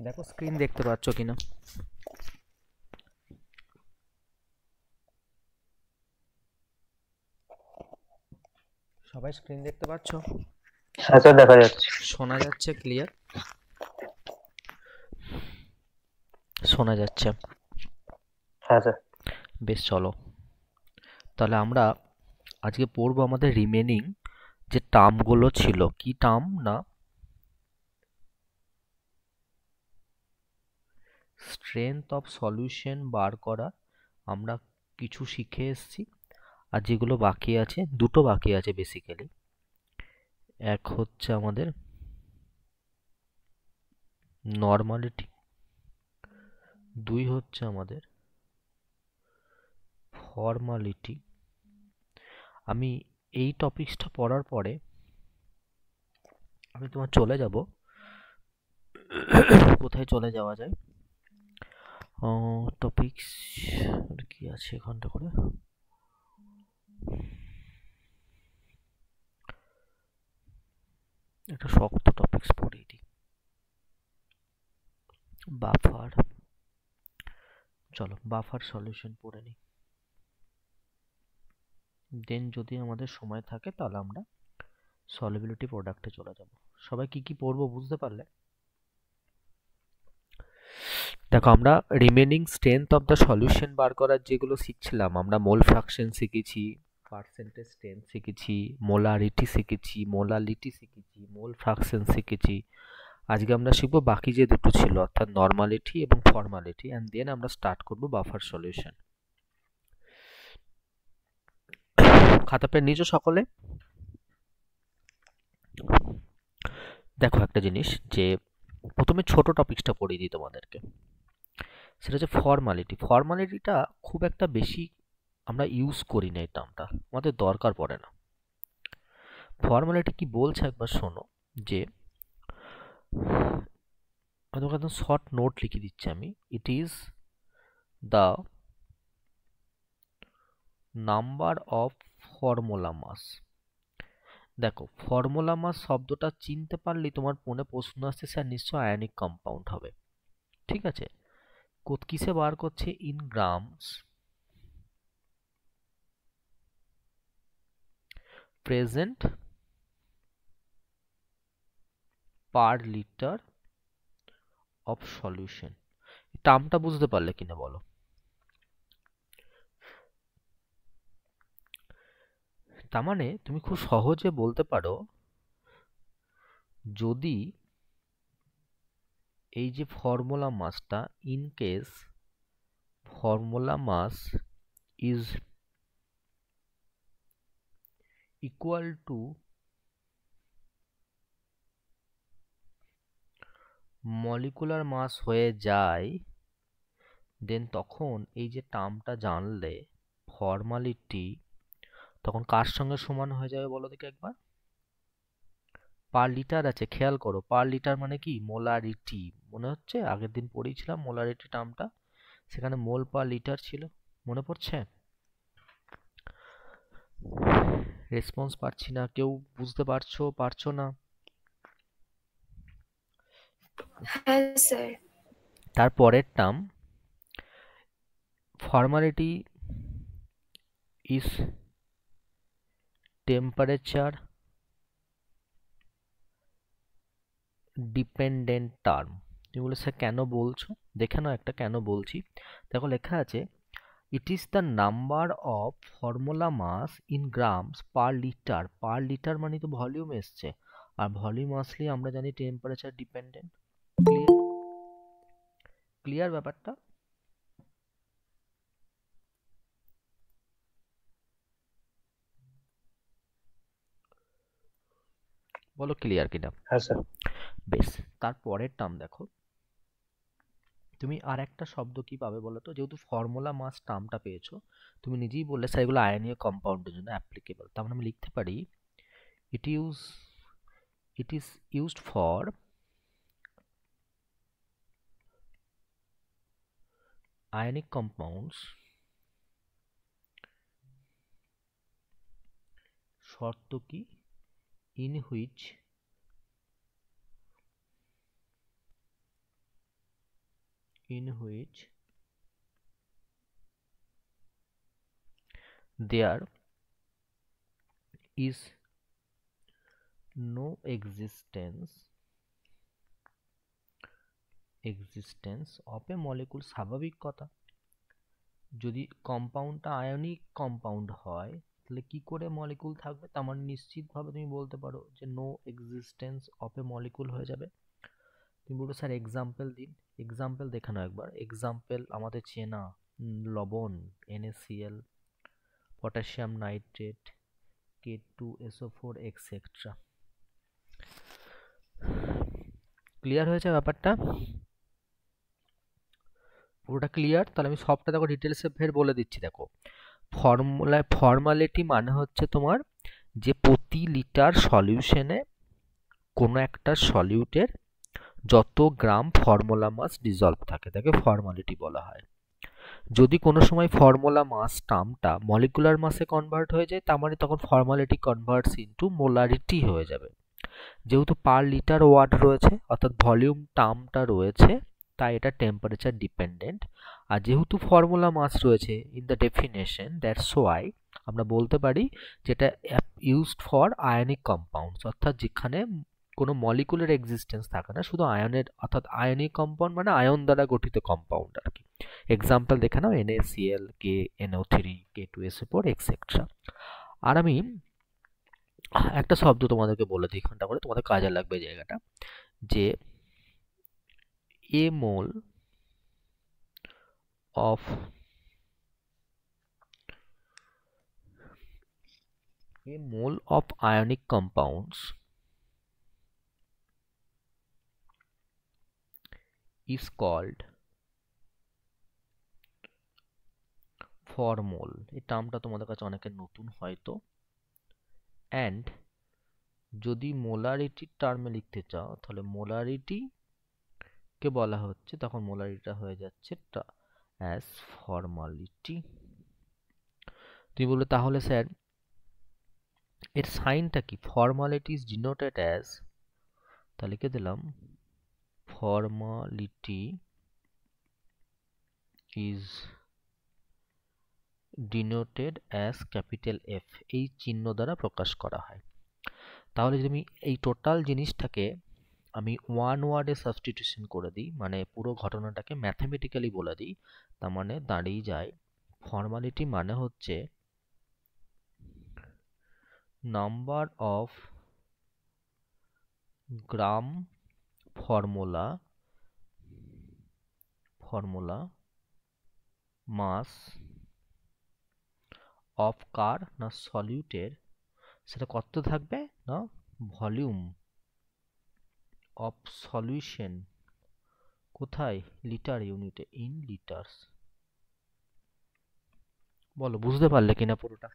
দেখো স্ক্রিন দেখতে পাচ্ছ কিনা। সবাই স্ক্রিন দেখতে পাচ্ছ? হ্যাঁ স্যার, দেখা যাচ্ছে। শোনা যাচ্ছে ক্লিয়ার? শোনা যাচ্ছে। হ্যাঁ স্যার। বেশ, চলো তাহলে আমরা আজকে পড়বো আমাদের রিমেনিং যে টার্মগুলো ছিল। কি টার্ম না, স্ট্রেংথ অফ সলিউশন বার করা আমরা কিছু শিখে এসেছি। আর যেগুলো বাকি আছে, দুটো বাকি আছে বেসিক্যালি। এক হচ্ছে আমাদের নর্মালিটি, দুই হচ্ছে আমাদের ফর্মালিটি। আমি এই টপিকসটা পড়ার পরে আমি তোমার চলে যাব। কোথায় চলে যাওয়া যায়? টপিকস কি আছে এখানটা করে? একটা শক্ত টপিকস পড়িয়ে দিই। বাফার, চলো বাফার সলিউশন পড়ে নিই। দেন যদি আমাদের সময় থাকে তাহলে আমরা সলিবিলিটি প্রোডাক্টে চলে যাব। সবাই কি কি পড়বো বুঝতে পারলে? দেখো, আমরা remaining strength of the solution বার করার যেগুলো শিখছিলাম, আমরা মোল ফ্র্যাকশন শিখেছি, পার্সেন্টেজ স্ট্রেংথ শিখেছি, মোলারিটি শিখেছি, মোলালিটি শিখেছি, মোল ফ্র্যাকশন শিখেছি। আজকে আমরা শিখবো বাকি যে দুটো ছিল, অর্থাৎ নর্মালিটি এবং ফর্মালিটি, অ্যান্ড দেন আমরা স্টার্ট করব বাফার সলিউশন। খাতা পেন নিয়েছো সকলে? দেখো একটা জিনিস, যে প্রথমে ছোট টপিকসটা পড়িয়ে দিই তোমাদেরকে। সেটা হচ্ছে ফর্মালিটি। ফর্মালিটিটা খুব একটা বেশি আমরা ইউজ করি না, এই টার্মটা আমাদের দরকার পড়ে না। ফর্মালিটি কি বলছে একবার শোনো। যে তোমাকে একদম শর্ট নোট লিখে দিচ্ছি আমি। It is the number of formula mass. দেখো, ফর্মুলা মাস শব্দটা চিনতে পারলেই তোমার মনে প্রশ্ন আসছে, স্যার নিশ্চয় আয়নিক কম্পাউন্ড হবে। ঠিক আছে, কিসে বার করছে? In grams present per litre of solution. টার্মটা বুঝতে পারলে কিনা বলো? তার মানে তুমি খুব সহজে বলতে পারো, যদি এই যে ফর্মুলা মাসটা, in case formula mass is equal to molecular mass হয়ে যায়, দেন তখন এই যে টার্মটা জানলে ফর্মালিটি, তখন কার সঙ্গে সমান হয়ে যাবে বলো দেখি একবার? পার লিটার আছে, খেয়াল করো, পার লিটার মানে কি? মোলারিটি। মনে হচ্ছে আগের দিন পড়েছিলাম মোলারিটি টার্মটা, সেখানে মোল পার লিটার ছিল, মনে পড়ছে? রেসপন্স পাচ্ছি না, কেউ বুঝতে পারছো পারছো না? হ্যাঁ স্যার। তারপরের term formality is temperature dependent term. তুমি বলে স্যার কেন বলছো? দেখে নাও একটা কেন বলছি। দেখো লেখা আছে, it is the number of formula mass in grams per litre. Per litre মানে তো ভলিউম এসছে, আর ভলিউম আসলে আমরা জানি টেম্পারেচার ডিপেন্ডেন্ট। ক্লিয়ার? ক্লিয়ার ব্যাপারটা? বলো ক্লিয়ার কিনা। হ্যাঁ স্যার। বেশ, তারপরের টার্ম দেখো, তুমি আর একটা শব্দ কি পাবে বলো তো? যেহেতু ফর্মুলা মাস টার্মটা পেয়েছো, তুমি নিজেই বললে স্যার এগুলো আয়নীয় কম্পাউন্ডের জন্য অ্যাপ্লিকেবল। তার মানে আমি লিখতে পারি, it use it is used for ionic compounds শর্ত কি? in which in which there is no existence of a molecule। স্বাভাবিক কথা, যদি কম্পাউন্ডটা আয়নিক কম্পাউন্ড হয় তাহলে কি করে মলিকুল থাকবে? তার মানে নিশ্চিতভাবে তুমি বলতে পারো যে no existence of a molecule হয়ে যাবে। তুমি বলবে স্যার এক্সাম্পল দিন। এক্সাম্পল দেখানো একবার। এক্সাম্পল আমাদের চেনা লবণ NaCl, potassium nitrate, K2SO4 etcetera. Clear হয়েছে ব্যাপারটা? পুরোটা ক্লিয়ার? তাহলে আমি সবটা দেখো ডিটেলসে ফের বলে দিচ্ছি। দেখো ফর্মালিটি মানে হচ্ছে তোমার যে প্রতি লিটার সলিউশনে কোনো একটা সলিউটের যত গ্রাম ফর্মুলা মাস ডিজলভ থাকে তাকে ফর্মালিটি বলা হয়। যদি কোনো সময় ফর্মুলা মাস টার্মটা মলিকুলার মাসে কনভার্ট হয়ে যায় তার মানে তখন ফর্মালিটি কনভার্টস ইনটু মোলারিটি হয়ে যাবে। যেহেতু পার লিটার ওয়াট রয়েছে অর্থাৎ ভলিউম টার্মটা রয়েছে তাই এটা টেম্পারেচার ডিপেন্ডেন্ট। আর যেহেতু ফর্মুলা মাস রয়েছে in the definition, that's why আমরা বলতে পারি যেটা ইউজড ফর আয়নিক কম্পাউন্ডস, অর্থাৎ যেখানে কোনো মলিকুলার এক্সিস্টেন্স থাকে না, শুধু আয়নের, অর্থাৎ আয়নিক কম্পাউন্ড মানে আয়ন দ্বারা গঠিত কম্পাউন্ড আর কি। এক্সাম্পল দেখে নাও NaCl, KNO3, K2SO4 এক্সেট্রা। আর আমি একটা শব্দ তোমাদেরকে বলে দিই এখানটা করে, তোমাদের কাজে লাগবে জায়গাটা, যে a mole of ionic compounds is called formol। এই টার্মটা তোমাদের কাছে অনেকের নতুন হয়তো। অ্যান্ড যদি মোলারিটির টার্মে লিখতে চাও তাহলে মোলারিটি কে বলা হচ্ছে, তখন মোলারিটিটা হয়ে যাচ্ছে অ্যাজ ফর্মালিটি। তুমি বললে তাহলে স্যার এর সাইনটা কি? ফর্মালিটি ইজ ডিনোটেড অ্যাজ, তাহলে লিখে দিলাম formality is denoted as capital F, এই চিহ্ন দ্বারা প্রকাশ করা হয়। তাহলে যদি আমি এই টোটাল জিনিসটাকে আমি ওয়ান ওয়ার্ডে সাবস্টিটিউশন করে দিই, মানে পুরো ঘটনাটাকে ম্যাথমেটিক্যালি বলে দিই, তার মানে দাঁড়িয়ে যায় ফর্মালিটি মানে হচ্ছে number of gram formula mass of কার না সলিউটের, সেটা কত থাকবে না ভলিউম অফ সলিউশন, কোথায়? লিটার ইউনিটে, ইন লিটার্স। বলো বুঝতে পারলে কিনা পুরোটা?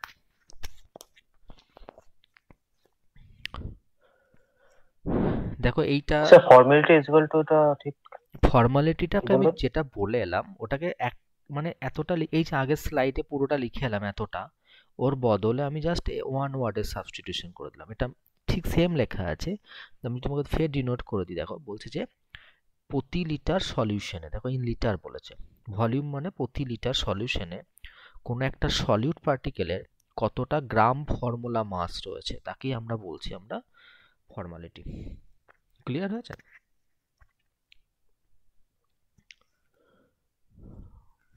দেখো এইটা sir formality is equal to টা ঠিক ফর্মালিটিটাকে আমি বলুন। যেটা বলে এলাম ওটাকে এক মানে এতটা এই যে আগের স্লাইডে পুরোটা লিখে এলাম এতটা, ওর বদলে আমি জাস্ট ওয়ান ওয়ার্ডের সাবস্টিটিউশন করে দিলাম। এটা ঠিক সেম লেখা আছে, আমি তোমাকে ফের ডিনোট করে দিই। দেখো বলছে যে প্রতি লিটার সলিউশনে, দেখো ইন লিটার বলেছে, ভলিউম মানে প্রতি লিটার সলিউশনে কোনো একটা সলিউট পার্টিকেলের কতটা গ্রাম ফর্মুলা মাস রয়েছে তাকেই আমরা বলছি আমরা ফর্মালিটি। ক্লিয়ার হয়েছে?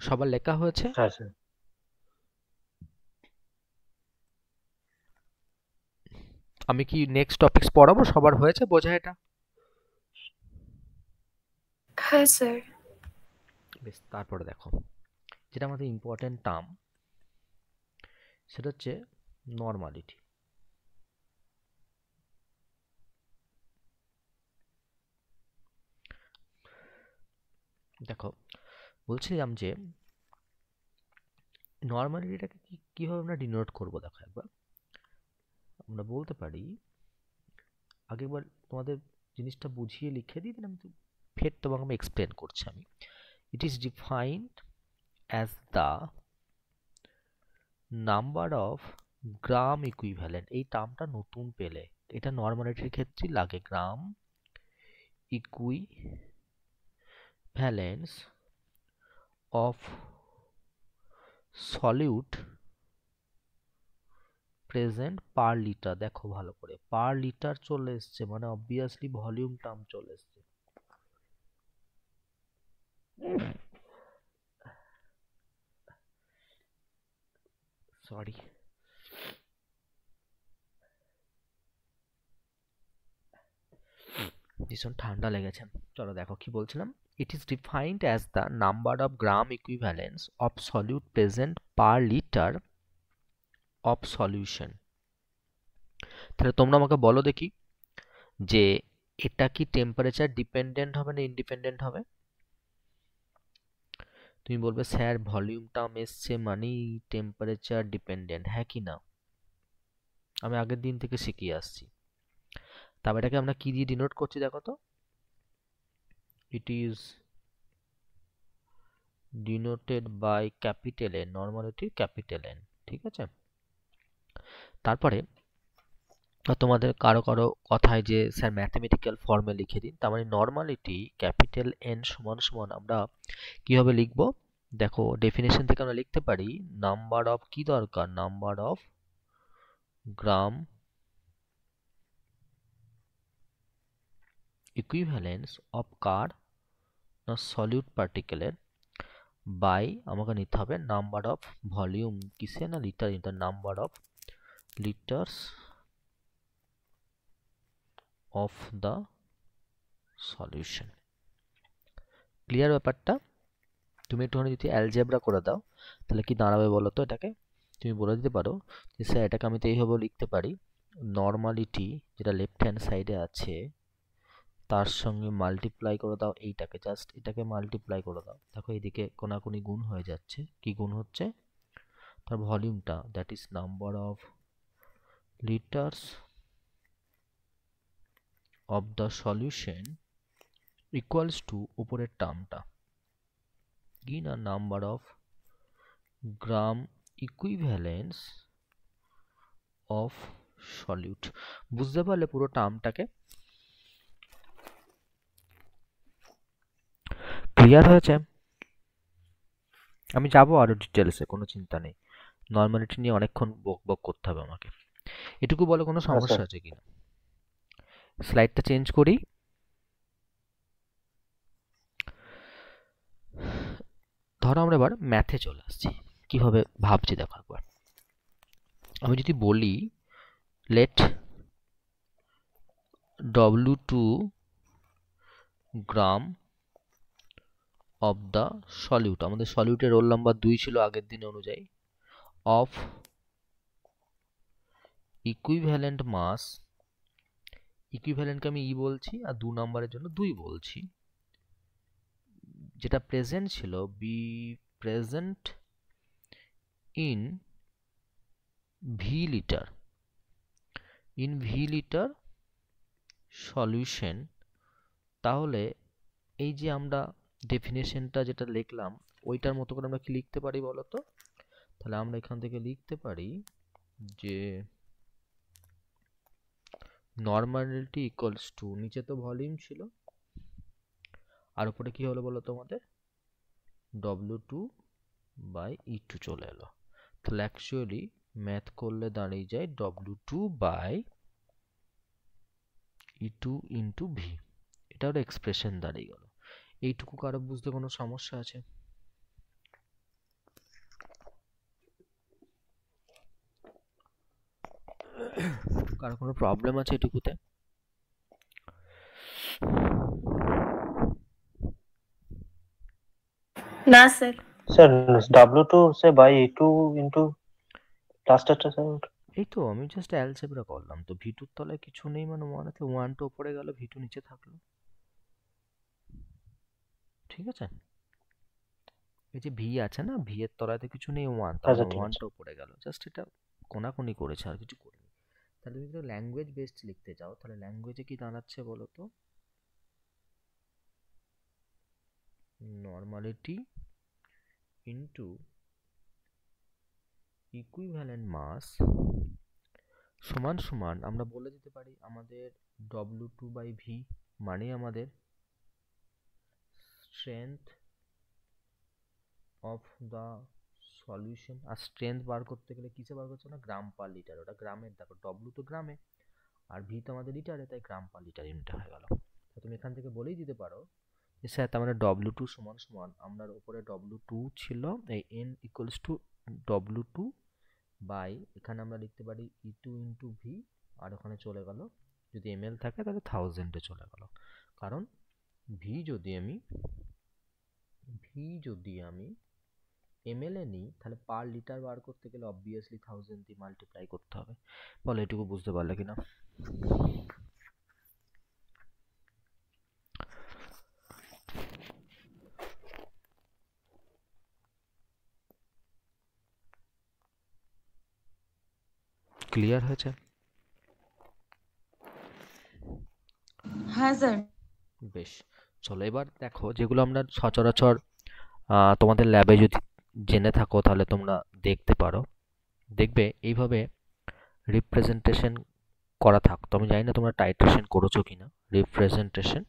সবার লেখা হয়েছে? হ্যাঁ স্যার। আমি কি নেক্সট টপিকস পড়াবো? সবার হয়েছে বোঝা এটা? হ্যাঁ স্যার। বেশ, তারপরে দেখো যেটা আমাদের ইম্পর্টেন্ট টার্ম সেটা হচ্ছে নর্মালিটি। দেখো বলছিলাম যে নর্মালিটিটাকে কিভাবে আমরা ডিনোট করব। দেখো একবার আমরা বলতে পারি, আগেবার তোমাদের জিনিসটা বুঝিয়ে লিখে দিই, আমি ফের তোমাকে আমি এক্সপ্লেন করছি। আমি it is defined as the number of gram equivalent. এই টার্মটা নতুন পেলে, এটা নর্মালিটির ক্ষেত্রে লাগে। Gram equivalents of solute present per litre. দেখো ভালো করে, পার লিটার চলে এসছে, মানে অবভিয়াসলি ভলিউম টার্ম চলে এসছে। সরি, ভীষণ ঠান্ডা লেগেছে। চলো দেখো কি বলছিলাম। ইট is defined as the number of gram equivalents of solute present per litre of solution. তাহলে তোমরা আমাকে বলো দেখি যে এটা কি টেম্পারেচার ডিপেন্ডেন্ট হবে না ইন্ডিপেন্ডেন্ট হবে? তুমি বলবে স্যার ভলিউম টার্ম এসছে মানেই টেম্পারেচার ডিপেন্ডেন্ট, হ্যাঁ কি না? আমি আগের দিন থেকে শিখিয়ে আসছি। তবে এটাকে আমরা কি দিয়ে ডিনোট করছি দেখো তো। It is denoted by capital N, normality capital N, ঠিক আছে? তারপরে তোমাদের কারো কারো কথায় যে স্যার ম্যাথমেটিক্যাল ফর্মে লিখে দিন, তার মানে নর্মালিটি ক্যাপিটাল এন সমান সমান আমরা কিভাবে লিখবো দেখো, ডেফিনেশন থেকে আমরা লিখতে পারি নাম্বার অফ, কি দরকার, number of gram equivalents of কার না সলিউট পার্টিকেলের বাই আমাকে নিতে হবে নাম্বার অফ ভলিউম, কিসে না litre, inter number of litres of the solution. Clear ব্যাপারটা? তুমি একটুখানি যদি অ্যালজেব্রা করে দাও তাহলে কি দাঁড়াবে বলো তো এটাকে। তুমি বলে দিতে পারো যে স্যার এটাকে আমি তো এইভাবে লিখতে পারি, নর্মালিটি যেটা লেফট হ্যান্ড সাইডে আছে তার সঙ্গে মাল্টিপ্লাই করে দাও এইটাকে, জাস্ট এটাকে মাল্টিপ্লাই করে দাও। দেখো এইদিকে কোনাকুনি গুণ হয়ে যাচ্ছে, কি গুণ হচ্ছে, তার ভলিউমটা, that is number of litres of the solution equals to উপরের টার্মটা কি না number of gram equivalents of solute. বুঝতে পারলে পুরো টার্মটাকে? ক্লিয়ার হয়েছে? আমি যাবো আরো ডিটেলসে, কোনো চিন্তা নেই। নর্মালিটি নিয়ে অনেকক্ষণ বক বক করতে হবে আমাকে। এটুকু বলো কোনো হ্যাঁ সমস্যা স্যার। আছে কিনা। স্লাইডটা চেঞ্জ করি। ধরো আমরা এবার ম্যাথে চলে আসছি, কিভাবে ভাবছি দেখো একবার। আমি যদি বলি let W2 gram of the solute, আমাদের সলিউটের রোল নাম্বার 2 ছিল আগের দিন অনুযায়ী, অফ ইকুইভ্যালেন্ট মাস, ইকুইভ্যালেন্টকে আমি ই বলছি আর 2 নাম্বারের জন্য 2 বলছি, যেটা প্রেজেন্ট ছিল, B present in V litre, in V litre solution. তাহলে এই যে আমরা ডেফিনেশনটা যেটা লিখলাম ওইটার মতো করে আমরা কি লিখতে পারি বলো তো। তাহলে আমরা এখান থেকে লিখতে পারি যে নর্মালিটি ইকুয়ালস টু, নিচে তো ভলিউম ছিল আর উপরে কি হলো বলো তোমাদের, W2 বাই E2 চলে এলো। তাহলে অ্যাকচুয়ালি ম্যাথ করলে দাঁড়িয়ে যায় W2 by E2 into V, এটা একটা এক্সপ্রেশন দাঁড়িয়ে গেল। এইটুকু কারো বুঝতে কোনো সমস্যা আছে? কারো কোনো প্রবলেম আছে এটুকুতে? না স্যার। স্যার W2 से by E2 into লাস্টেরটা স্যার। এই তো আমি জাস্ট অ্যালজেব্রা করলাম, তো V2 এর তলায় কিছু নেই, মানে ওয়ানতে ওয়ানটা উপরে গেল, V2 নিচে থাকলো, ঠিক আছে? এই যে ভি আছে না, ভি এর তলায় তো কিছু নেই, ওয়ান, তার হ্যাঁ মানে স্যার ঠিক আছে। ওয়ানটা উপরে গেল, জাস্ট এটা কোনাকুনি করেছে আর কিছু করিনি। তাহলে তুমি যদি ল্যাঙ্গুয়েজ বেসড লিখতে চাও তাহলে ল্যাঙ্গুয়েজে কি দাঁড়াচ্ছে বলো তো, নর্মালিটি ইন্টু ইকুইভ্যালেন্ট মাস সমান সমান আমরা বলে দিতে পারি আমাদের W2 বাই ভি, মানে আমাদের স্ট্রেংথ অফ দ্য সলিউশন। আর স্ট্রেংথ বার করতে গেলে কিসে বার করছো না, গ্রাম পার লিটার। ওটা গ্রামের, দেখো ডব্লু তো গ্রামে আর ভি তো আমাদের লিটারে, তাই গ্রাম পার লিটার ইউনিটে হয়ে গেল। তো তুমি এখান থেকে বলেই দিতে পারো যে স্যার তার মানে ডব্লু টু সমান সমান, আমরা উপরে ডব্লু টু ছিল, এই N equals to W two by, এখানে আমরা লিখতে পারি ই টু ইন্টু ভি, আর ওখানে চলে গেল যদি এম এল থাকে তাহলে 1000-এ চলে গেল। কারণ ভি যদি আমি এমএল এ নিই তাহলে পার লিটার বার করতে গেলে অবভিয়াসলি 1000 দিয়ে মাল্টিপ্লাই করতে হবে। বলো এটুকু বুঝতে পারলে কিনা? ক্লিয়ার হয়েছে? হ্যাঁ স্যার। বেশ, চলো এবার দেখো যেগুলো আমরা সচরাচর তোমাদের ল্যাবে যদি জেনে থাকো তাহলে তোমরা দেখতে পারো, দেখবে এইভাবে রিপ্রেজেন্টেশন করা থাকতো। আমি জানি না তোমরা টাইট্রেশন করেছো কিনা রিপ্রেজেন্টেশন,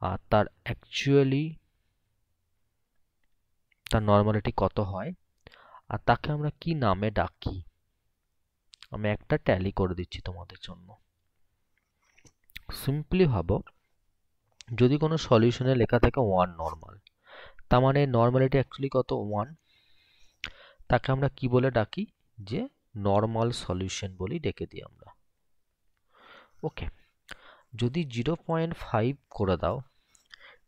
আর তার অ্যাকচুয়ালি তার নর্মালিটি কত হয় আর তাকে আমরা কি নামে ডাকি। আমি একটা ট্যালি করে দিচ্ছি তোমাদের জন্য। সিম্পলি ভাবো, যদি কোনো সলিউশনে লেখা থাকে 1 নর্মাল, তার মানে নর্মালিটি অ্যাকচুয়ালি কত, 1। তাকে আমরা কি বলে ডাকি, যে নর্মাল সলিউশন বলি ডেকে দিই আমরা। ওকে, যদি 0.5 করে দাও,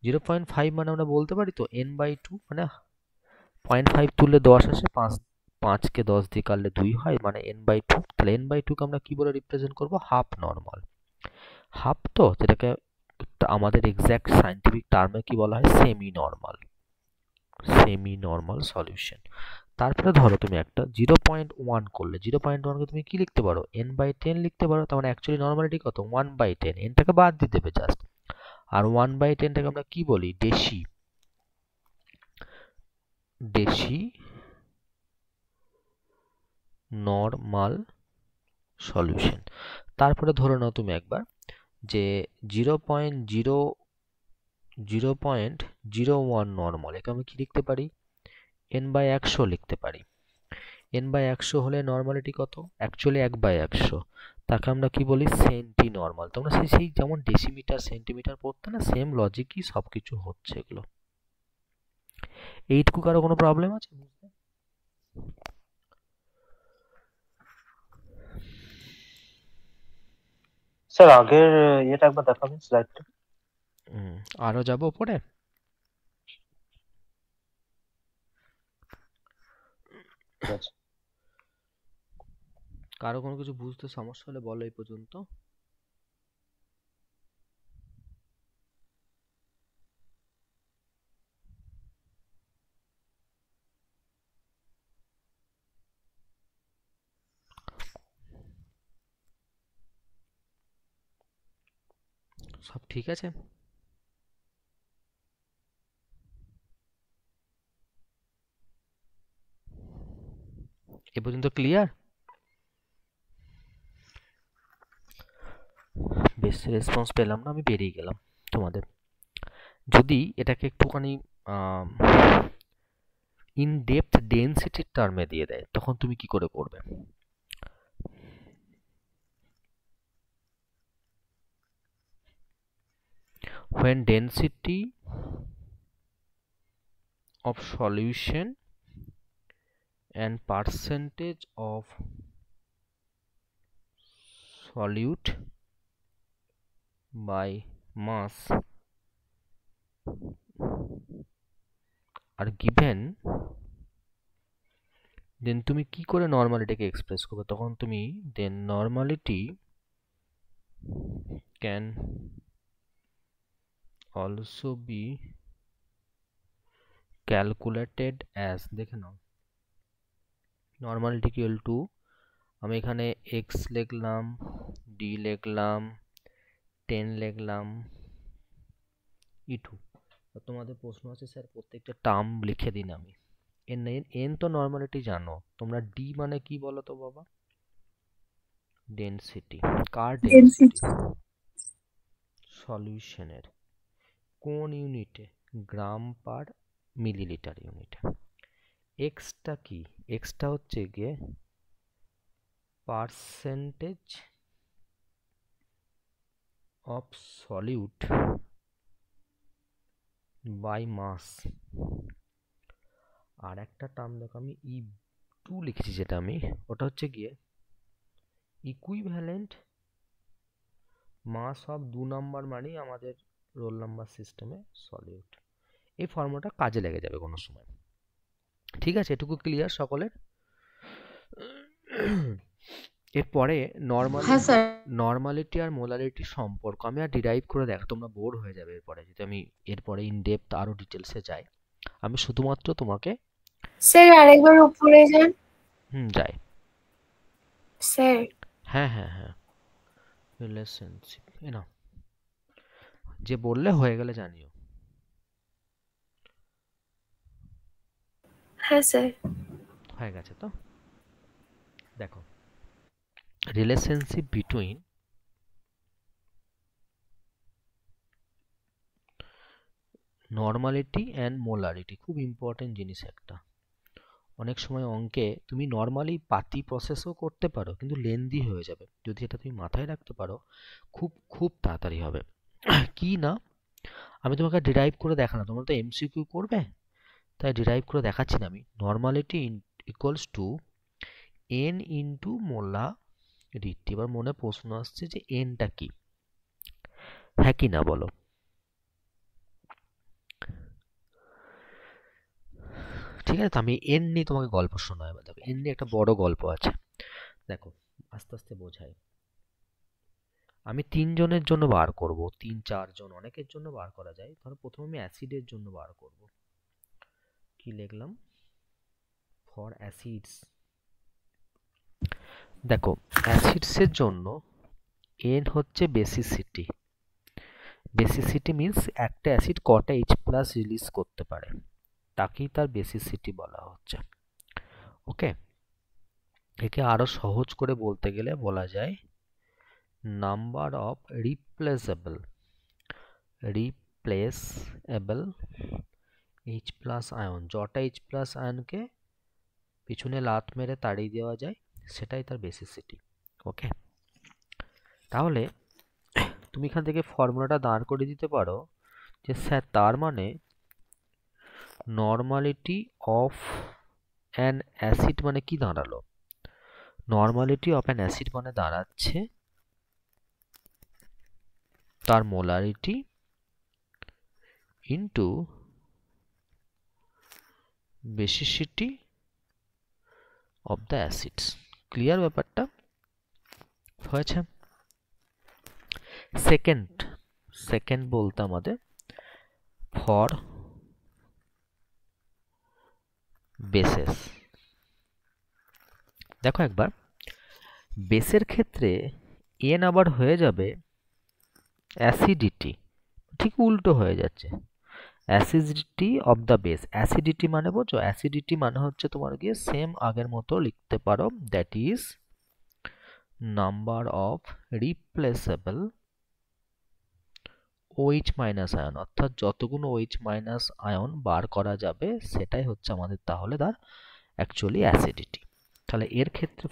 0.5 মানে আমরা বলতে পারি তো n/2, মানে 0.5 তুললে 10 আসে, 5কে 10 দিয়ে কাটলে 2 হয়, মানে n/2। তাহলে n/2 কে আমরা কি বলে রিপ্রেজেন্ট করব, হাফ নর্মাল। হাফ তো যেটাকে আমাদের এক্সাক্ট সায়েন্টিফিক টার্মে কি বলা হয়, সেমি নর্মাল সলিউশন। তারপরে ধরো তুমি একটা 0.1 করলে, 0.1 কে তুমি কি লিখতে পারো, n/10 লিখতে পারো। তার মানে অ্যাকচুয়ালি নর্মালিটি কত, 1/10। এনটাকে বাদ দিয়ে দেবে জাস্ট, আর 1/10টাকে আমরা কি বলি, ডেসি নর্মাল সলিউশন। তারপরে ধরে নাও তুমি একবার যে 0.01 নর্মাল, একে আমি কি লিখতে পারি, n/100 লিখতে পারি। n/100 হলে নর্মালিটি কত, অ্যাকচুয়ালি 1/100, তাকে আমরা কি বলি, সেন্টি নর্মাল। তোমরা সেই যেমন ডেসিমিটার সেন্টিমিটার পড়তে না, সেম লজিকই সবকিছু হচ্ছে এগুলো। এইটুকু কারো কোনো প্রবলেম আছে বুঝতে? স্যার আগের ইয়েটা একবার দেখাবেন, স্লাইডটা। আরো যাবো উপরে? ঠিক আছে। কারো কোনো কিছু বুঝতে সমস্যা হলে বলো এই পর্যন্ত। সব ঠিক আছে? এ পর্যন্ত ক্লিয়ার? বেশ, রেসপন্স পেলাম না, আমি বেরিয়ে গেলাম তোমাদের। যদি এটাকে একটুখানি ইন ডেপথ ডেনসিটির টার্মে দিয়ে দেয় তখন তুমি কি করে করবে? when density of solution and percentage of solute by mass are given, then তুমি কি করে নর্মালিটিকে এক্সপ্রেস করবে? তখন তুমি then normality can also be calculated as, দেখে নাও নর্মালিটি ইকুয়াল টু, আমি এখানে x লিখলাম, d লিখলাম, 10 লিখলাম, e2। তোমাদের প্রশ্ন আছে স্যার প্রত্যেকটা টার্ম লিখে দিন। আমি n তো নর্মালিটি জানো তোমরা, d মানে কি বলো তো বাবা, ডেনসিটি। কার ডেনসিটি? সলিউশনের। কোন ইউনিটে? গ্রাম পার মিলিলিটার ইউনিটে। এক্সটা কি? এক্সটা হচ্ছে গিয়ে পার্সেন্টেজ অফ সলিউট বাই মাস। আর একটা টার্ম দেখো, আমি টু লিখেছি, যেটা আমি, ওটা হচ্ছে গিয়ে ইকুইভ্যালেন্ট মাস অফ 2 নাম্বার মানেই আমাদের রোল নাম্বার সিস্টেমে সলিউট। এই ফর্মুলাটা কাজে লেগে যাবে কোনো সময়। ঠিক আছে, এটুকু ক্লিয়ার সকলের? এরপরে হ্যাঁ স্যার। নর্মালিটি আর মোলারিটি সম্পর্ক আমি আর ডিরাইভ করে দেখো, তোমরা বোর হয়ে যাবে এরপরে যদি আমি এরপরে ইন ডেপথ আরো ডিটেলসে যাই। আমি শুধুমাত্র তোমাকে স্যার আরেকবার উপরে যান যাই। স্যার। হ্যাঁ হ্যাঁ হ্যাঁ, রিলেশনশিপ না, যে বললে হয়ে গেলে জানিও। হ্যাঁ স্যার। হয়ে গেছে তো? দেখো, relationship between normality and molarity খুব ইম্পর্টেন্ট জিনিস একটা। অনেক সময় অঙ্কে তুমি নর্মালি পাতি প্রসেসও করতে পারো, কিন্তু লেন্দি হয়ে যাবে। যদি এটা তুমি মাথায় রাখতে পারো, খুব খুব তাড়াতাড়ি হবে। কি না, আমি তোমাকে ডিরাইভ করে দেখানো, তোমরা তো এমসিকিউ করবে, তাই ডিরাইভ করে দেখাচ্ছি না আমি। Normality equals to N into molarity. এবার মনে প্রশ্ন আসছে যে এনটা কি, হ্যাঁ কি না বলো? ঠিক আছে, তো আমি এন নিয়ে তোমাকে গল্প শোনাই। এবার দেখো, এন নিয়ে একটা বড় গল্প আছে। দেখো, আস্তে আস্তে বোঝাই। আমি 3 জনের জন্য বার করব, 3-4 জন, অনেকের জন্য বার করা যায়। ধরো প্রথমে আমি অ্যাসিডের জন্য বার করব। কি লিখলাম? For acids. দেখো, অ্যাসিডসের জন্য এন হচ্ছে বেসিসিটি। বেসিসিটি মিন্স একটা অ্যাসিড কটা H+ রিলিজ করতে পারে, তাকেই তার বেসিসিটি বলা হচ্ছে। ওকে, একে আরো সহজ করে বলতে গেলে বলা যায় number of replaceable H+ ion. যটা H+ আয়নকে পিছনে লাত মেরে তাড়িয়ে দেওয়া যায়, সেটাই তার বেসিসিটি। ওকে, তাহলে তুমি এখান থেকে ফর্মুলাটা দাঁড় করে দিতে পারো যে স্যার তার মানে নর্মালিটি অফ অ্যান অ্যাসিড মানে কি দাঁড়ালো? নর্মালিটি অফ অ্যান অ্যাসিড মানে দাঁড়াচ্ছে তার molarity into basicity of the acids. Clear ব্যাপারটা? হয়েছে? সেকেন্ড বলতে আমাদের ফর বেসেস। দেখো একবার, বেসের ক্ষেত্রে এন আবার হয়ে যাবে অ্যাসিডিটি, ঠিক উল্টো হয়ে যাচ্ছে। Acidity of the base. Acidity মানে বোঝো? অ্যাসিডিটি মানে হচ্ছে তোমার গিয়ে সেম আগের মতো লিখতে পারো, that is number of replaceable OH- ion, অর্থাৎ যতগুলো OH- আয়ন বার করা যাবে সেটাই হচ্ছে আমাদের তাহলে তার অ্যাকচুয়ালি অ্যাসিডিটি। তাহলে এর ক্ষেত্রে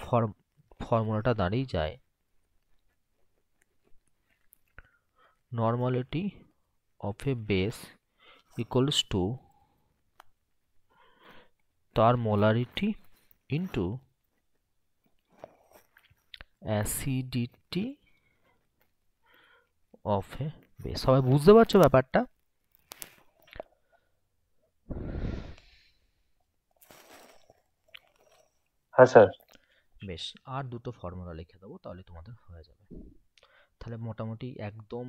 ফর্মুলাটা দাঁড়িয়ে যায় normality of a base equals to তার molarity into acidity of a base. সবাই বুঝতে পারছো ব্যাপারটা? হ্যাঁ স্যার। বেশ, আর দুটো ফর্মুলা লিখে দেবো, তাহলে তোমাদের হয়ে যাবে। তাহলে মোটামুটি একদম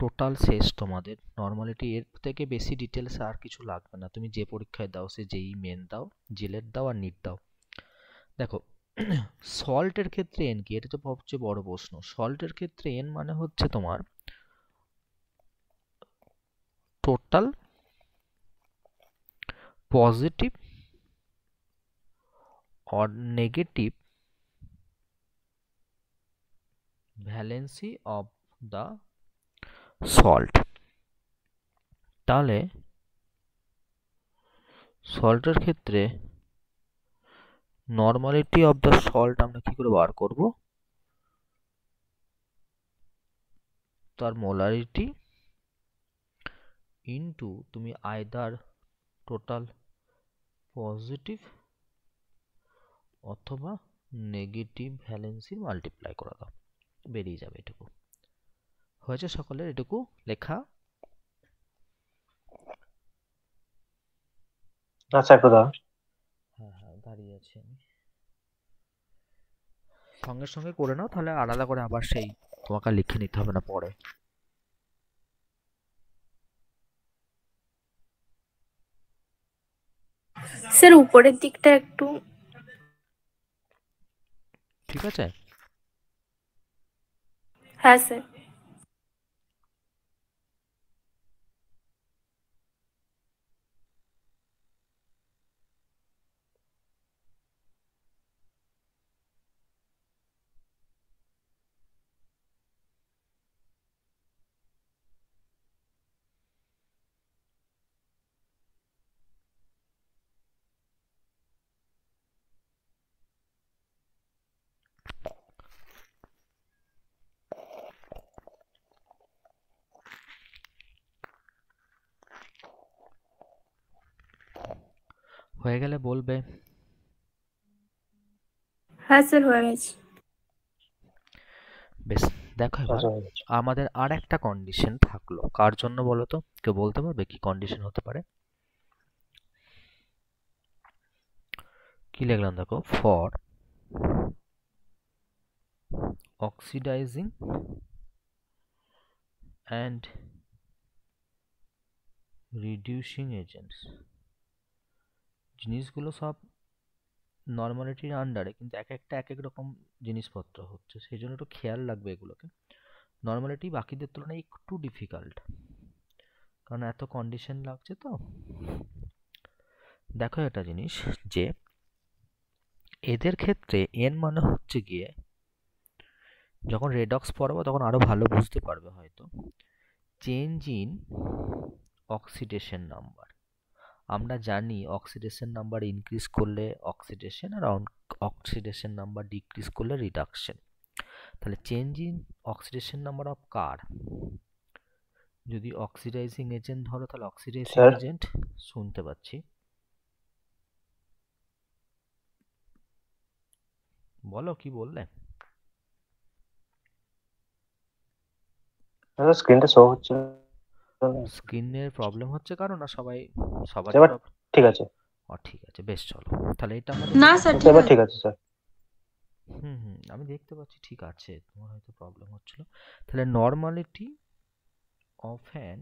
টোটাল শেষ তোমাদের নর্মালিটি। এর থেকে বেশি ডিটেলস আর কিছু লাগবে না, তুমি যে পরীক্ষায় দাও, সে যেই মেন দাও, জেলের দাও আর নিট দাও। দেখো, সল্টের ক্ষেত্রে এন কি, এটা তো সবচেয়ে বড় প্রশ্ন। সল্টের ক্ষেত্রে এন মানে হচ্ছে তোমার total positive or negative valency of the salt. তাহলে সল্টের ক্ষেত্রে নর্মালিটি অফ দ্য সল্ট আমরা কি করে বার করব? তার মোলারিটি ইনটু তুমি আইদার টোটাল পজিটিভ অথবা নেগেটিভ ভ্যালেন্সি মাল্টিপ্লাই করে দাও, বেরিয়ে যাবে এটুকু। হয়েছে সকলের এটুকু লেখা? আচ্ছা একটু দাও। হ্যাঁ হ্যাঁ, দাঁড়িয়ে আছি আমি। সঙ্গে সঙ্গে করে নাও, তাহলে আলাদা করে আবার সেই তোমাকে লিখে নিতে হবে না পরে। স্যার উপরের দিকটা একটু। ঠিক আছে? হ্যাঁ স্যার। হয়ে গেলে বলবে। হ্যাঁ স্যার হয়ে গেছে। বেশ, দেখো এবার আচ্ছা হয়ে গেছে। আমাদের আর একটা কন্ডিশন থাকলো, কার জন্য বলো তো? কেউ বলতে পারবে কি কন্ডিশন হতে পারে? কি লিখলাম দেখো, for oxidising and reducing agents. জিনিসগুলো সব নর্মালিটির আন্ডারে, কিন্তু এক একটা এক এক রকম জিনিসপত্র হচ্ছে, সেই জন্য একটু খেয়াল রাখবে এগুলোকে। নর্মালিটি বাকিদের তুলনায় একটু ডিফিকাল্ট, কারণ এত কন্ডিশন লাগছে তো। দেখো একটা জিনিস, যে এদের ক্ষেত্রে এন মানে হচ্ছে গিয়ে, যখন রেডক্স পড়াবো তখন আরো ভালো বুঝতে পারবে হয়তো, চেঞ্জ ইন অক্সিডেশন নাম্বার। আমরা জানি অক্সিডেশন নাম্বার ইনক্রিজ করলে অক্সিডেশন, আর অক্সিডেশন নাম্বার ডিক্রিজ করলে রিডাকশন। তাহলে change in oxidation number of কার, যদি অক্সিডাইজিং এজেন্ট ধরো তাহলে অক্সিডাইজিং স্যার এজেন্ট, শুনতে পাচ্ছি, বলো কি বললে? স্ক্রিনটা শো হচ্ছে না। স্ক্রিনের প্রবলেম হচ্ছে কারণ, না সবাই সবারই এবার প্রবলেম? ঠিক আছে। ঠিক আছে, বেশ, চলো তাহলে এটা আমরা না দেখে স্যার নিই। ঠিক এবার আছে। ঠিক আছে স্যার। আমি দেখতে পাচ্ছি ঠিক আছে, তোমার হয়তো প্রবলেম হচ্ছিল। তাহলে normality of an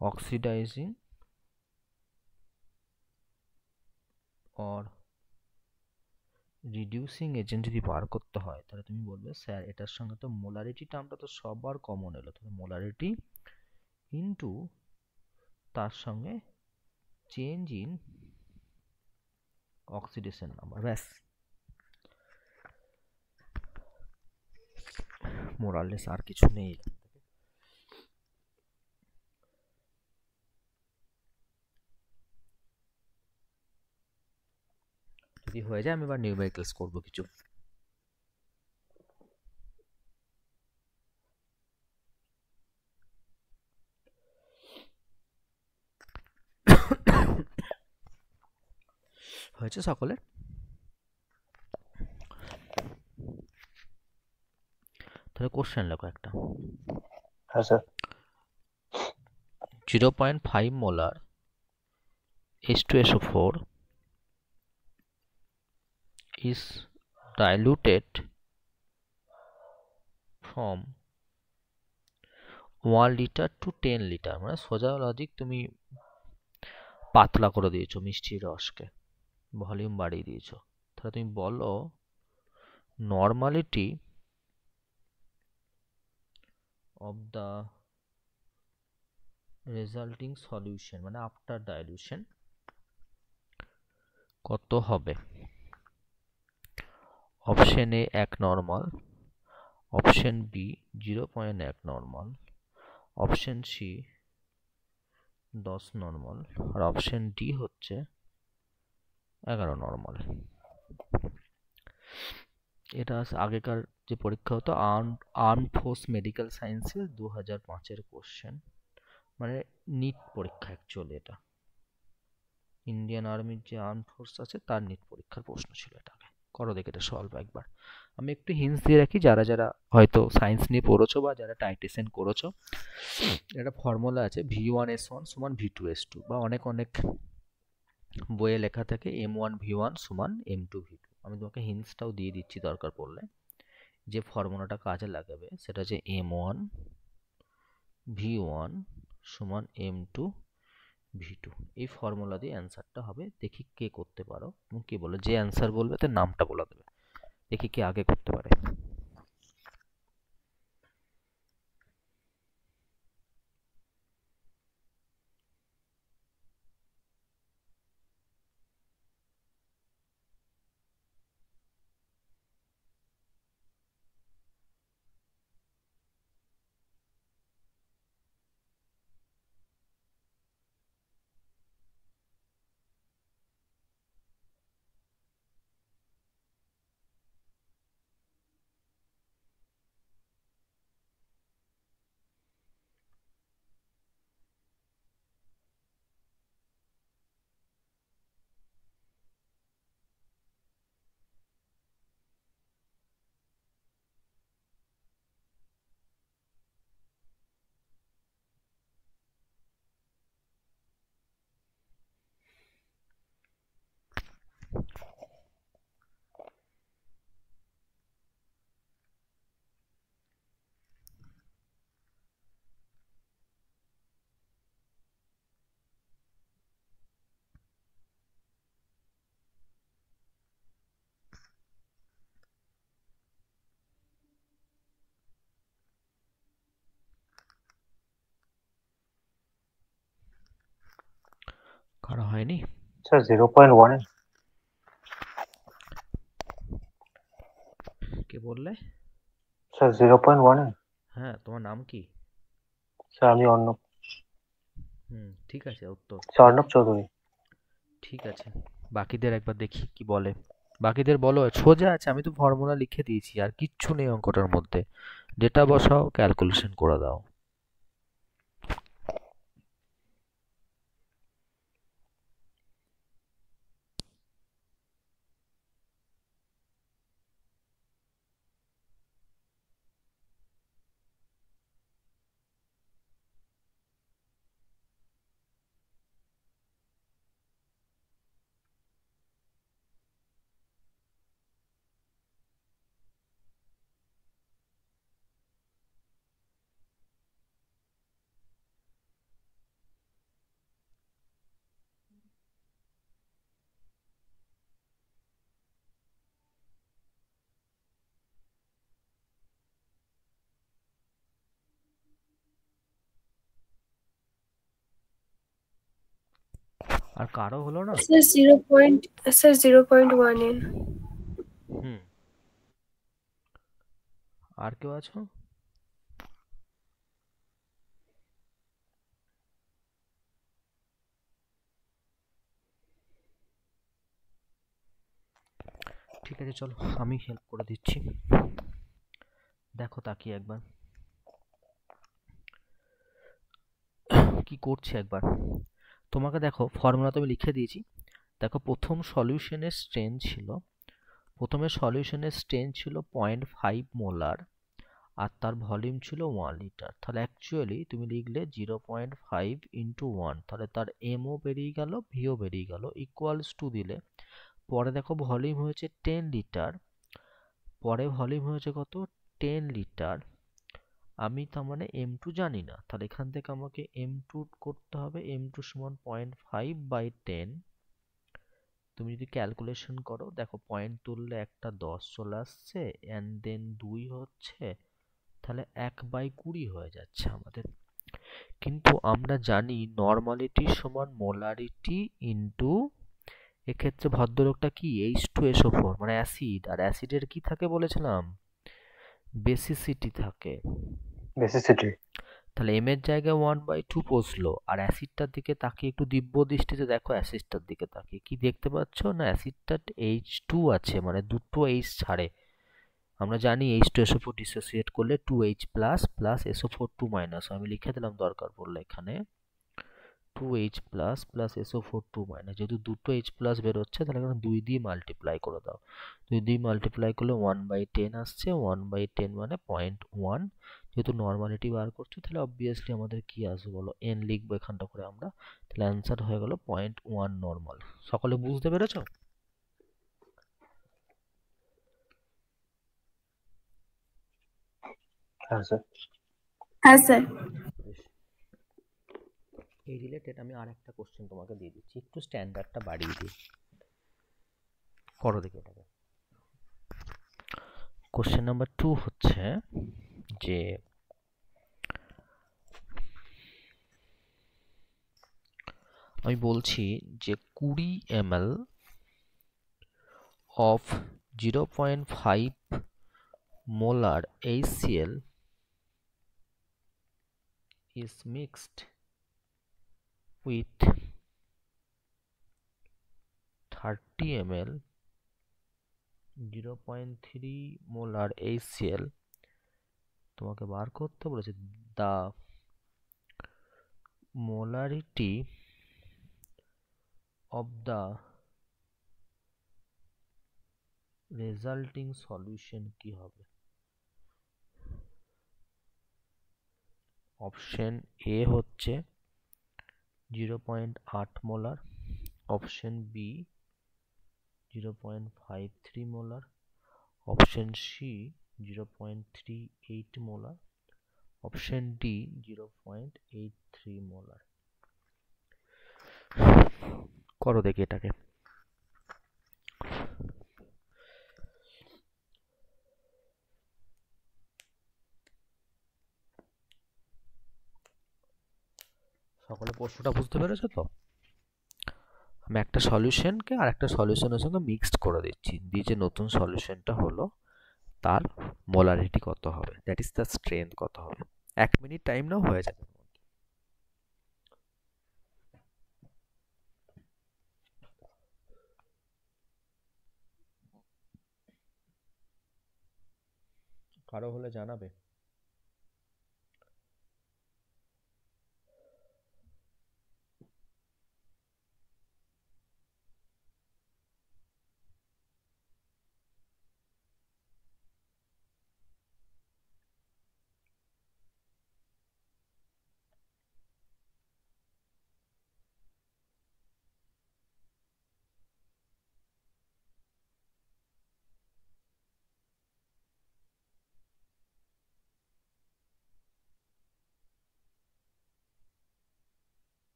oxidising or reducing agent যদি বার করতে হয়, তাহলে তুমি বলবে স্যার এটার সঙ্গে তো মোলারিটি টার্মটা তো সবার কমন এলো, তাহলে মোলারিটি ইনটু তার সঙ্গে চেঞ্জ ইন অক্সিডেশন নাম্বার, ব্যাস। মোরাললেস আর কিছু নেই। যদি হয়ে যায় আমি এবার নিউমেরিক্যালস করব কিছু। হয়েছে সকলের? তাহলে কোশ্চেন লেখো একটা। হ্যাঁ sir. 0.5 molar H2SO4 is diluted from 1 liter to 10 liter, মানে সোজা লজিক, তুমি পাতলা করে দিয়েছো মিষ্টির রসকে, ভলিউম বাড়িয়ে দিয়েছো। তাহলে তুমি বলো normality of the resulting solution, মানে আফটার ডাইলুশন কত হবে? Option A 1 normal, option B 0.1 normal, option C 10 normal, আর অপশন ডি হচ্ছে 11 নর্মাল। এটা আগেকার যে পরীক্ষা হতো আর্ম ফোর্স মেডিকেল সায়েন্সের 2005-এর কোশ্চেন, মানে নিট পরীক্ষা অ্যাকচুয়ালি। এটা ইন্ডিয়ান আর্মির যে আর্ম ফোর্স আছে তার নিট পরীক্ষার প্রশ্ন ছিল এটা। আগে করো দেখে এটা সলভ একবার। আমি একটু হিন্টস দিয়ে রাখি, যারা যারা হয়তো সায়েন্স নিয়ে পড়েছো বা যারা টাইটেশন করেছো, একটা ফর্মুলা আছে V1S1 সমান V2S2, বা অনেক অনেক বইয়ে লেখা থাকে M1V1 সমান M2V2। আমি তোমাকে হিন্টসটাও দিয়ে দিচ্ছি দরকার পড়লে। যে ফর্মুলাটা কাজে লাগাবে সেটা হচ্ছে M1V1 সমান M2V2। এই ফর্মুলা দিয়ে অ্যান্সারটা হবে। দেখি কে করতে পারো এবং কে বলে। যে অ্যান্সার বলবে তার নামটা বলে দেবে, দেখি কে আগে করতে পারে। কারো হয়নি? স্যার 0.1 এ। কে বললে? স্যার 0.1 এ। হ্যাঁ, তোমার নাম কি? স্যার আমি অর্ণব। ঠিক আছে উত্তর। স্যার অর্ণব চৌধুরী। ঠিক আছে, বাকিদের একবার দেখি কি বলে। বাকিদের বলো, সোজা আছে, আমি তো ফর্মুলা লিখে দিয়েছি, আর কিচ্ছু নেই অঙ্কটার মধ্যে। ডেটা বসাও, ক্যালকুলেশন করে দাও। আর কারো হলো না? স্যার 0.1 এ। হুম, আর কেউ আছো? ঠিক আছে, চলো আমি হেল্প করে দিচ্ছি। দেখো তাকিয়ে একবার কি করছে একবার। তোমাকে দেখো, ফর্মুলা তো আমি লিখে দিয়েছি। দেখো, প্রথম সলিউশনের স্ট্রেন ছিল, প্রথমে সলিউশনের স্ট্রেন ছিল 0.5 মোলার, আর তার ভলিউম ছিল 1 লিটার। তাহলে অ্যাকচুয়ালি তুমি লিখলে 0.5 ইন্টু 1, তাহলে তার এমও বেরিয়ে গেল, ভিও বেরিয়ে গেল, ইকুয়ালস টু দিলে পরে দেখো ভলিউম হয়েছে 10 লিটার। পরে ভলিউম হয়েছে কত? 10 লিটার। আমি তার মানে এম টু জানি না, তাহলে এখান থেকে আমাকে এম টু করতে হবে। এম টু সমান 0.5/10। তুমি যদি ক্যালকুলেশন করো, দেখো পয়েন্ট তুললে একটা 10 চলে আসছে, অ্যান্ড দেন 2 হচ্ছে, তাহলে 1/20 হয়ে যাচ্ছে আমাদের। কিন্তু আমরা জানি নর্মালিটি সমান মোলারিটি ইন্টু, এক্ষেত্রে ভদ্রলোকটা কি H2SO4 মানে অ্যাসিড, আর অ্যাসিডের কি থাকে বলেছিলাম? বেসিসিটি থাকে। বেসিসিটি। তাহলে এম এর জায়গায় 1/2 বসলো, আর অ্যাসিডটার দিকে তাকিয়ে একটু দিব্য দৃষ্টিতে দেখো, অ্যাসিডটার দিকে তাকিয়ে কি দেখতে পাচ্ছ না, অ্যাসিডটা H2 আছে, মানে দুটো H ছাড়ে। আমরা জানি H2SO4 ডিসোসিয়েট করলে 2H প্লাস প্লাস SO4 2 আমি লিখে দিলাম দরকার পড়লে এখানে 2H প্লাস প্লাস SO4 2 যেহেতু দুটো H প্লাস বেরোচ্ছে, তাহলে এখানে 2 দিয়ে মাল্টিপ্লাই করে দাও। 2 দিয়ে মাল্টিপ্লাই করলে 1/10 আসছে, 1/10 মানে 0.1। যেহেতু নর্মালিটি বার করছো, তাহলে অবভিয়াসলি আমাদের কি আসবে বলো, n লিখবো এখানটা করে আমরা, তাহলে অ্যান্সার হয়ে গেল 0.1 নর্মাল। সকলে বুঝতে পেরেছো? হ্যাঁ স্যার। হ্যাঁ স্যার। বেশ। এই রিলেটেড আমি আর একটা কোশ্চেন তোমাকে দিয়ে দিচ্ছি, একটু স্ট্যান্ডার্ডটা বাড়িয়ে দিই, করো দেখি এটাকে। কোশ্চেন নাম্বার 2 হচ্ছে যে আমি বলছি যে 20 ml of 0.5 molar HCl is mixed with 30 ml 0.3 molar HCl। তোমাকে বার করতে বলেছে the molarity of the resulting solution কি হবে? অপশন এ হচ্ছে 0.8 molar, option B 0.53 molar, option C 0.38 molar, option D 0.83 molar. করো দেখি এটাকে। সকলে প্রশ্নটা বুঝতে পেরেছো তো? আমি একটা সলিউশনকে আর একটা সলিউশনের সঙ্গে মিক্সড করে দিচ্ছি, দিয়ে যে নতুন সলিউশনটা হলো তার মোলারিটি কত হবে, দ্যাট ইজ দ্য স্ট্রেংথ কত হবে। 1 মিনিট টাইম নাও, হয়ে যাবে। কারো হলে জানাবে।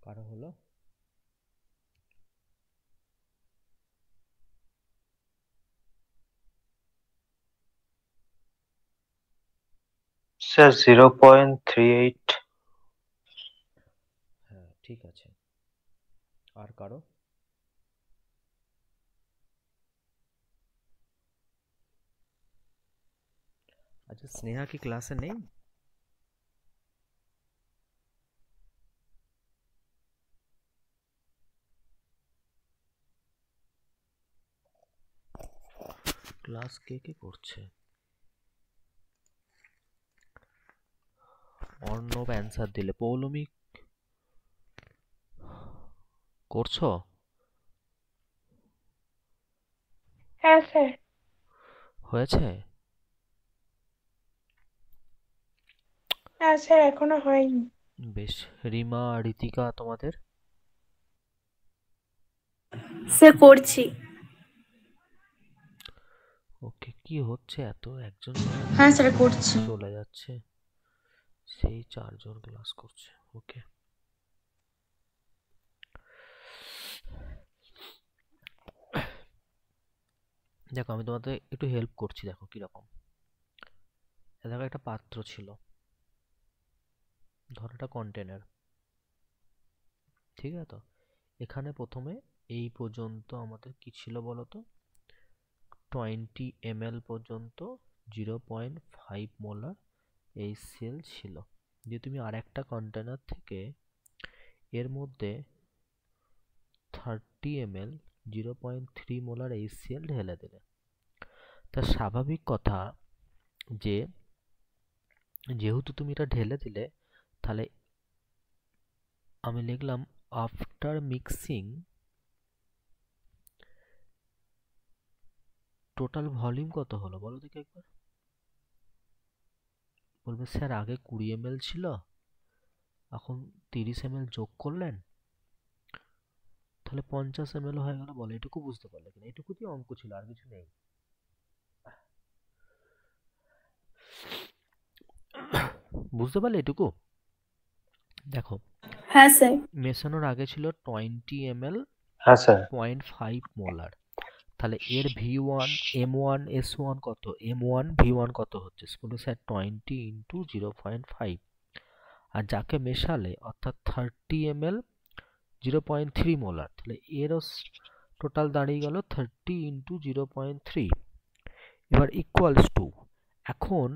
কারো হলো? স্যার 0.38। হ্যাঁ ঠিক আছে। আর কারো? আচ্ছা, স্নেহা কি ক্লাসে নেই? ক্লাস কে কে করছে? অর্ণব অ্যান্সার দিলে, পৌলমী করছো? হ্যাঁ স্যার। হয়েছে? হ্যাঁ স্যার, এখনো হয়নি। বেশ। রিমা, ঋতিকা তোমাদের? স্যার করছি। ওকে, কি হচ্ছে এত, একজন হ্যাঁ স্যার করছি। চলে যাচ্ছে, সেই 4 জন ক্লাস করছে। ওকে, দেখো আমি তোমাদের একটু হেল্প করছি, দেখো কিরকম। দেখো একটা পাত্র ছিল, ধরো একটা কন্টেনার, ঠিক আছে? তো এখানে প্রথমে এই পর্যন্ত আমাদের কি ছিল বলো তো, 20 ml পর্যন্ত 0.5 মোলার HCl ছিল। যে তুমি আর একটা কন্টেনার থেকে এর মধ্যে 30 ml 0.3 মোলার HCl ঢেলে দিলে, তা স্বাভাবিক কথা যে যেহেতু তুমি এটা ঢেলে দিলে, তাহলে আমি লিখলাম আফটার মিক্সিং টোটাল ভলিউম কত হলো বলো দেখি একবার। বলবে স্যার আগে 20 ml ছিল, এখন 30 ml যোগ করলেন, তাহলে 50 ml হয়ে গেল। বলো এটুকু বুঝতে পারলে কিনা? এটুকুই অঙ্ক ছিল, আর কিছু নেই। বুঝতে পারলে এটুকু? দেখো হ্যাঁ স্যার। মেশানোর আগে ছিল 20 ml হ্যাঁ স্যার। 0.5 মোলার, তাহলে এর V1 M1 S1 কত, M1 V1 কত হচ্ছে? বলবে স্যার 20 ইন্টু 0.5, আর যাকে মেশালে অর্থাৎ 30 ml 0.3 মোলার, তাহলে এরও টোটাল দাঁড়িয়ে গেল 30 ইন্টু 0.3। এবার ইকুয়ালস টু, এখন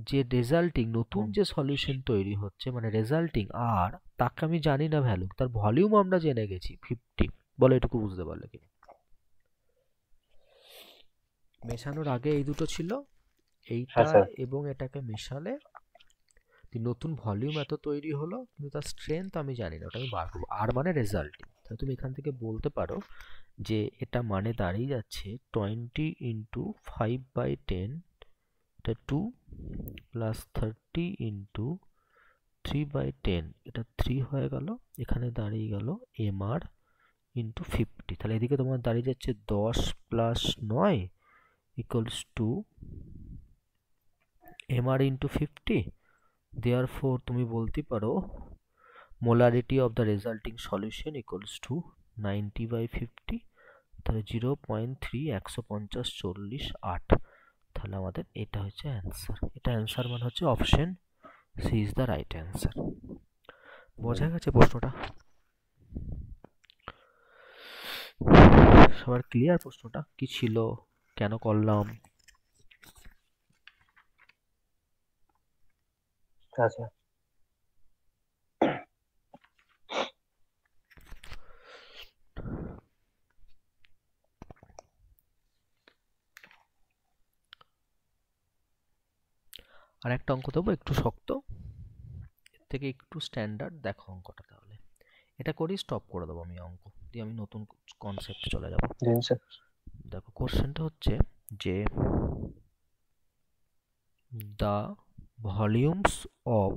যে রেজাল্টিং নতুন যে সলিউশন তৈরি হচ্ছে, মানে রেজাল্টিং আর, তাকে আমি জানি না ভ্যালু, তার ভলিউম আমরা জেনে গেছি 50। বলো এটুকু বুঝতে পারলে কি? মেশানোর আগে এই দুটো ছিল, এইটা হ্যাঁ স্যার। এবং এটাকে মেশালে নতুন ভলিউম এত তৈরি হলো, কিন্তু তার স্ট্রেংথ আমি জানি না, ওটা আমি বার করবো। আর মানে রেজাল্টিং, তাহলে তুমি এখান থেকে বলতে পারো যে এটা মানে দাঁড়িয়ে যাচ্ছে 20 ইন্টু 5/10, এটা 2 প্লাস 30 ইন্টু 3/10, এটা 3 হয়ে গেল, এখানে দাঁড়িয়ে গেল MR ইন্টু 50। তাহলে এদিকে তোমার দাঁড়িয়ে যাচ্ছে 10 plus 9 equals to MR into 50। Therefore তুমি বলতে পারো molarity of the resulting solution equals to 90/50, তাহলে 0.3 150 40 8। তাহলে আমাদের এটা হচ্ছে অ্যান্সার। এটা অ্যান্সার মানে হচ্ছে option C is the right answer. বোঝা গেছে প্রশ্নটা? সবার ক্লিয়ার প্রশ্নটা কি ছিল, কেন করলাম? আচ্ছা। আর একটা অঙ্ক দেবো একটু শক্ত, এর থেকে একটু স্ট্যান্ডার্ড। দেখো অঙ্কটা, তাহলে এটা করেই স্টপ করে দেবো আমি, অঙ্ক দিয়ে আমি নতুন কনসেপ্টে চলে যাব। দিন স্যার। দেখো কোশ্চেনটা হচ্ছে যে the volumes of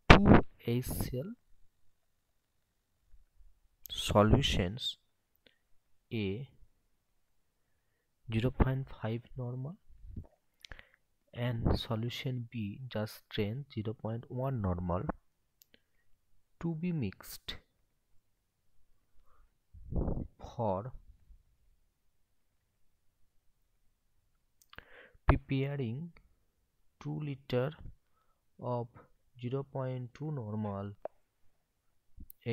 2 HCl solutions A 0.5 normal and solution B just strength 0.1 normal to be mixed for preparing 2 liter of 0.2 normal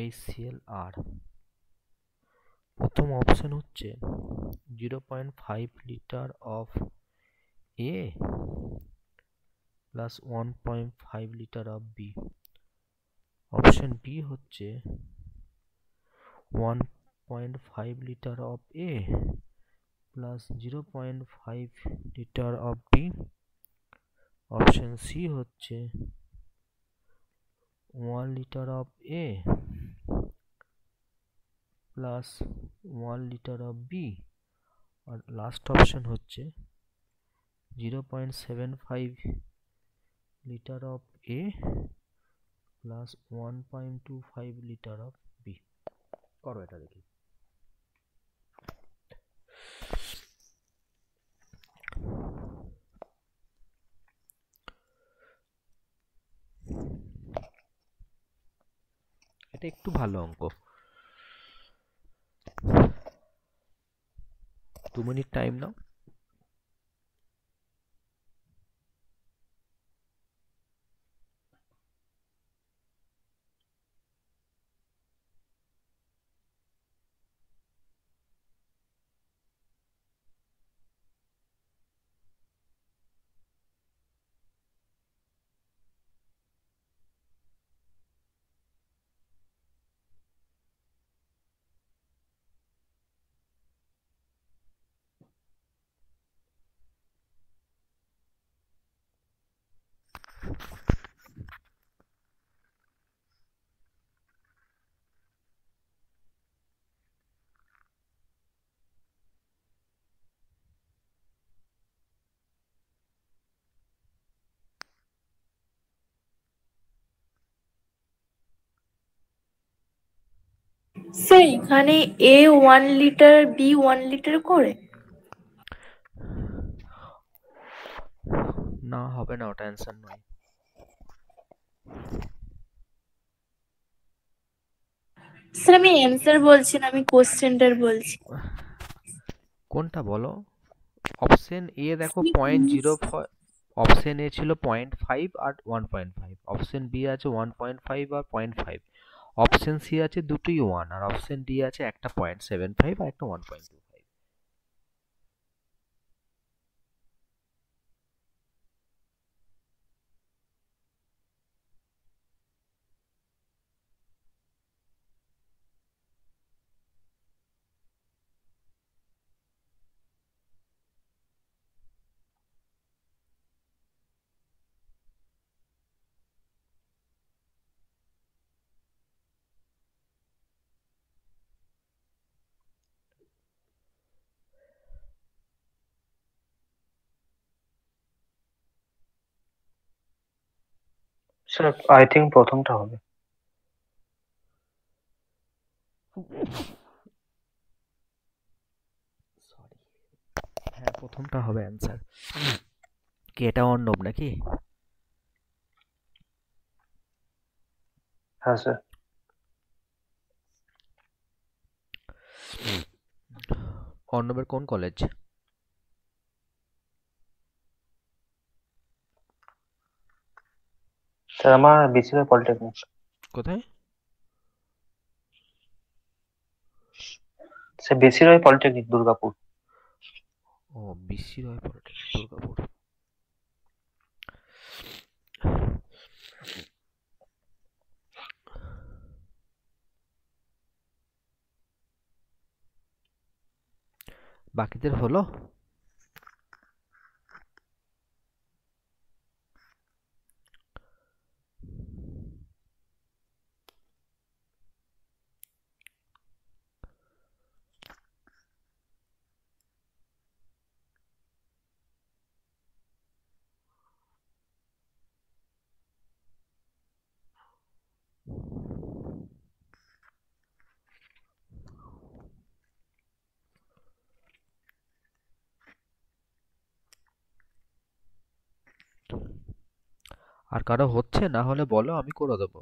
HCl are। প্রথম অপশন হচ্ছে 0.5 litre of A plus 1.5 litre of B। Option B হচ্ছে 1.5 litre of A plus 0.5 litre of B। Option C হচ্ছে 1 litre of A plus 1 litre of B। আর last option হচ্ছে 0.75 litre of A plus 1.25 litre of B। করো এটা দেখি। এটা একটু ভালো অঙ্ক, 2 2 মিনিট টাইম নাও। স্যার এখানে A 1 লিটার, B 1 লিটার করে? না, হবে না, ওটা অ্যান্সার নয়। স্যার আমি অ্যান্সার বলছি না, আমি কোশ্চেনটার বলছি। কোনটা বলো? অপশন এ দেখো 0.05, অপশন এ ছিল 0.5 আর 1.5, অপশন বি আছে 1.5 আর 0.5, অপশন সি আছে দুটোই 1, আর অপশন ডি আছে একটা 0.75 আর একটা 1.25। স্যার আই থিঙ্ক প্রথমটা হবে। সরি, হ্যাঁ প্রথমটা হবে অ্যান্সার। কি এটা অর্ণব নাকি? হ্যাঁ স্যার। অর্ণবের কোন কলেজ? স্যার আমার বিসিআর পলিটেকনিক। কোথায়? Sir BCR polytechnic Durgapur. ও, বিসি রয় পলিটেকনিক দুর্গাপুর। বাকিদের হলো? আর কারো হচ্ছে না হলে বলো, আমি করে দেবো।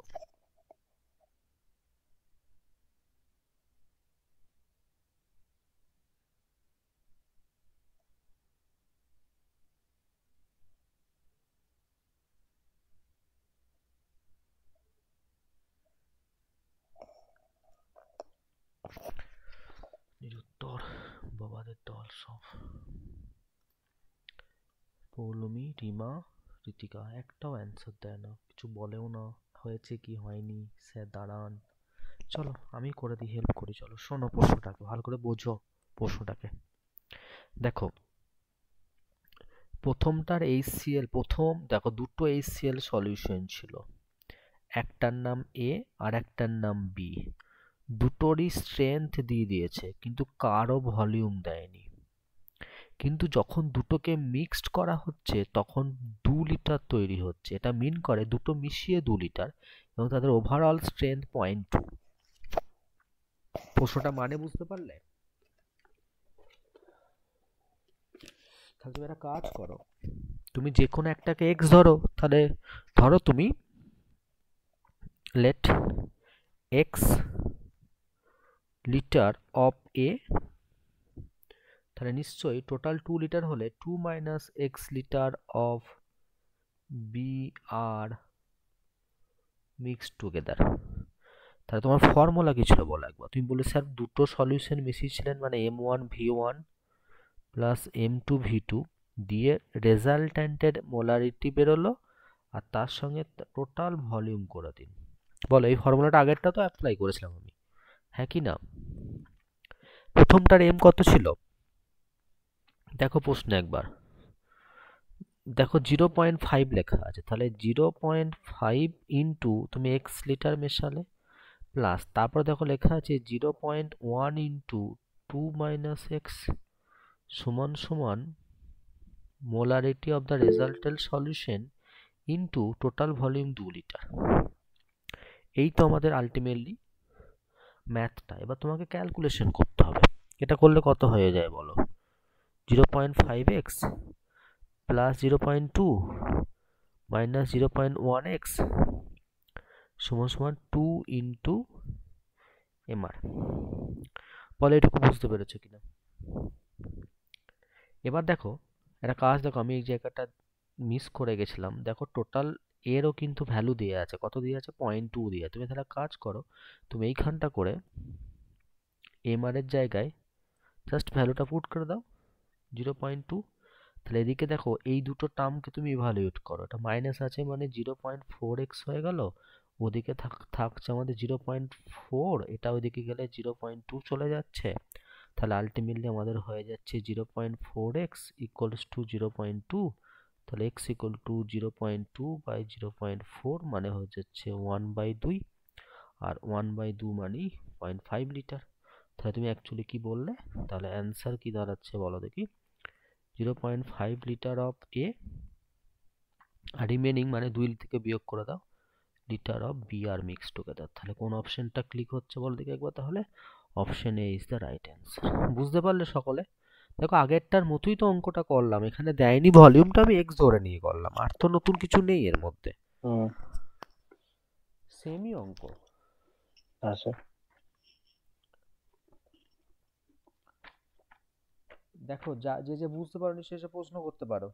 নিরুত্তর বাবাদের দল সব। পৌলমি, রিমা, ঋতিকা একটাও অ্যান্সার দেয় না, কিছু বলেও না হয়েছে কি হয়নি। স্যার দাঁড়ান, চলো আমি করে দিই, হেল্প করি। চলো শোনো প্রশ্নটাকে ভালো করে বোঝো। প্রশ্নটাকে দেখো, প্রথমটার HCl, প্রথম দেখো দুটো HCl সলিউশন ছিল, একটার নাম এ আর একটার নাম বি। দুটোরই স্ট্রেংথ দিয়ে দিয়েছে কিন্তু কারও ভলিউম দেয়নি। কিন্তু যখন দুটোকে মিক্সড করা হচ্ছে তখন 2 লিটার তৈরি হচ্ছে। এটা মিন করে দুটো মিশিয়ে 2 লিটার এবং তাদের ওভারঅল স্ট্রেংথ 0.2। প্রশ্নটা মানে বুঝতে পারলে? তাহলে তুমি একটা কাজ করো, তুমি যে কোনো একটাকে এক্স ধরো, তাহলে ধরো তুমি let x litre of A তাহলে নিশ্চয়ই টোটাল 2 লিটার হলে 2 minus x litre of B আর মিক্সড টুগেদার। তাহলে তোমার ফর্মুলা কি ছিল বলো একবার। তুমি বলে স্যার দুটো সলিউশন মিশিয়েছিলেন, মানে M1V1 প্লাস M2V2 দিয়ে রেজাল্ট্যান্টের মোলারিটি বেরোলো, আর তার সঙ্গে টোটাল ভলিউম করে দিন। বলো এই ফর্মুলাটা আগেরটা তো অ্যাপ্লাই করেছিলাম আমি, হ্যাঁ কি না? প্রথমটার এম কত ছিল দেখো প্রশ্ন একবার, দেখো 0.5 লেখা আছে, তাহলে 0.5 ইন্টু তুমি এক্স লিটার মেশালে প্লাস তারপর দেখো লেখা আছে 0.1 ইন্টু 2 মাইনাস এক্স সমান সমান molarity of the resultant solution into total volume 2 litre. এই তো আমাদের আলটিমেটলি ম্যাথটা। এবার তোমাকে ক্যালকুলেশন করতে হবে। এটা করলে কত হয়ে যায় বলো? 0.5x প্লাস 0.2 মাইনাস 0.1x সমান সমান 2 ইন্টু এমআর। বলো এটুকু বুঝতে পেরেছো কিনা? এবার দেখো একটা কাজ, দেখো আমি এই জায়গাটা মিস করে গেছিলাম। দেখো টোটাল এরও কিন্তু ভ্যালু দিয়ে আছে, কত দিয়ে আছে? 0.2 দিয়ে আছে। তুমি তাহলে কাজ করো, তুমি এইখানটা করে এমআর এর জায়গায় জাস্ট ভ্যালুটা পুট করে দাও 0.2। তাহলে এদিকে দেখো এই দুটো টার্মকে তুমি ইভালুয়েট করো, এটা মাইনাস আছে মানে 0.4x হয়ে গেল, ওদিকে থাকছে আমাদের 0.4, এটা ওইদিকে গেলে 0.2 চলে যাচ্ছে। তাহলে আলটিমেটলি আমাদের হয়ে যাচ্ছে 0.4x ইকুয়ালস টু 0.2। তাহলে x ইকুয়াল টু 0.2 বাই 0.4 মানে হয়ে যাচ্ছে 1/2, আর 1/2 মানে 0.5 লিটার। তাহলে তুমি অ্যাকচুয়ালি কি বললে? তাহলে অ্যান্সার কি দাঁড়াচ্ছে বলো দেখি, 0.5 লিটার অফ এ আর রিমেনিং মানে 2 থেকে বিয়োগ করে দাও লিটার অফ বি আর মিক্স টুগেদার। তাহলে কোন অপশনটা ক্লিক হচ্ছে বলো দেখি একবার। তাহলে option A is the right answer. বুঝতে পারলে সকলে? দেখো আগেরটার মতোই তো অঙ্কটা করলাম, এখানে দেয়নি ভলিউমটা, আমি এক্স ধরে নিয়ে করলাম, আর তো নতুন কিছু নেই এর মধ্যে, সেমই অঙ্ক। আচ্ছা দেখো যা যে বুঝতে পারোনি সে প্রশ্ন করতে পারো।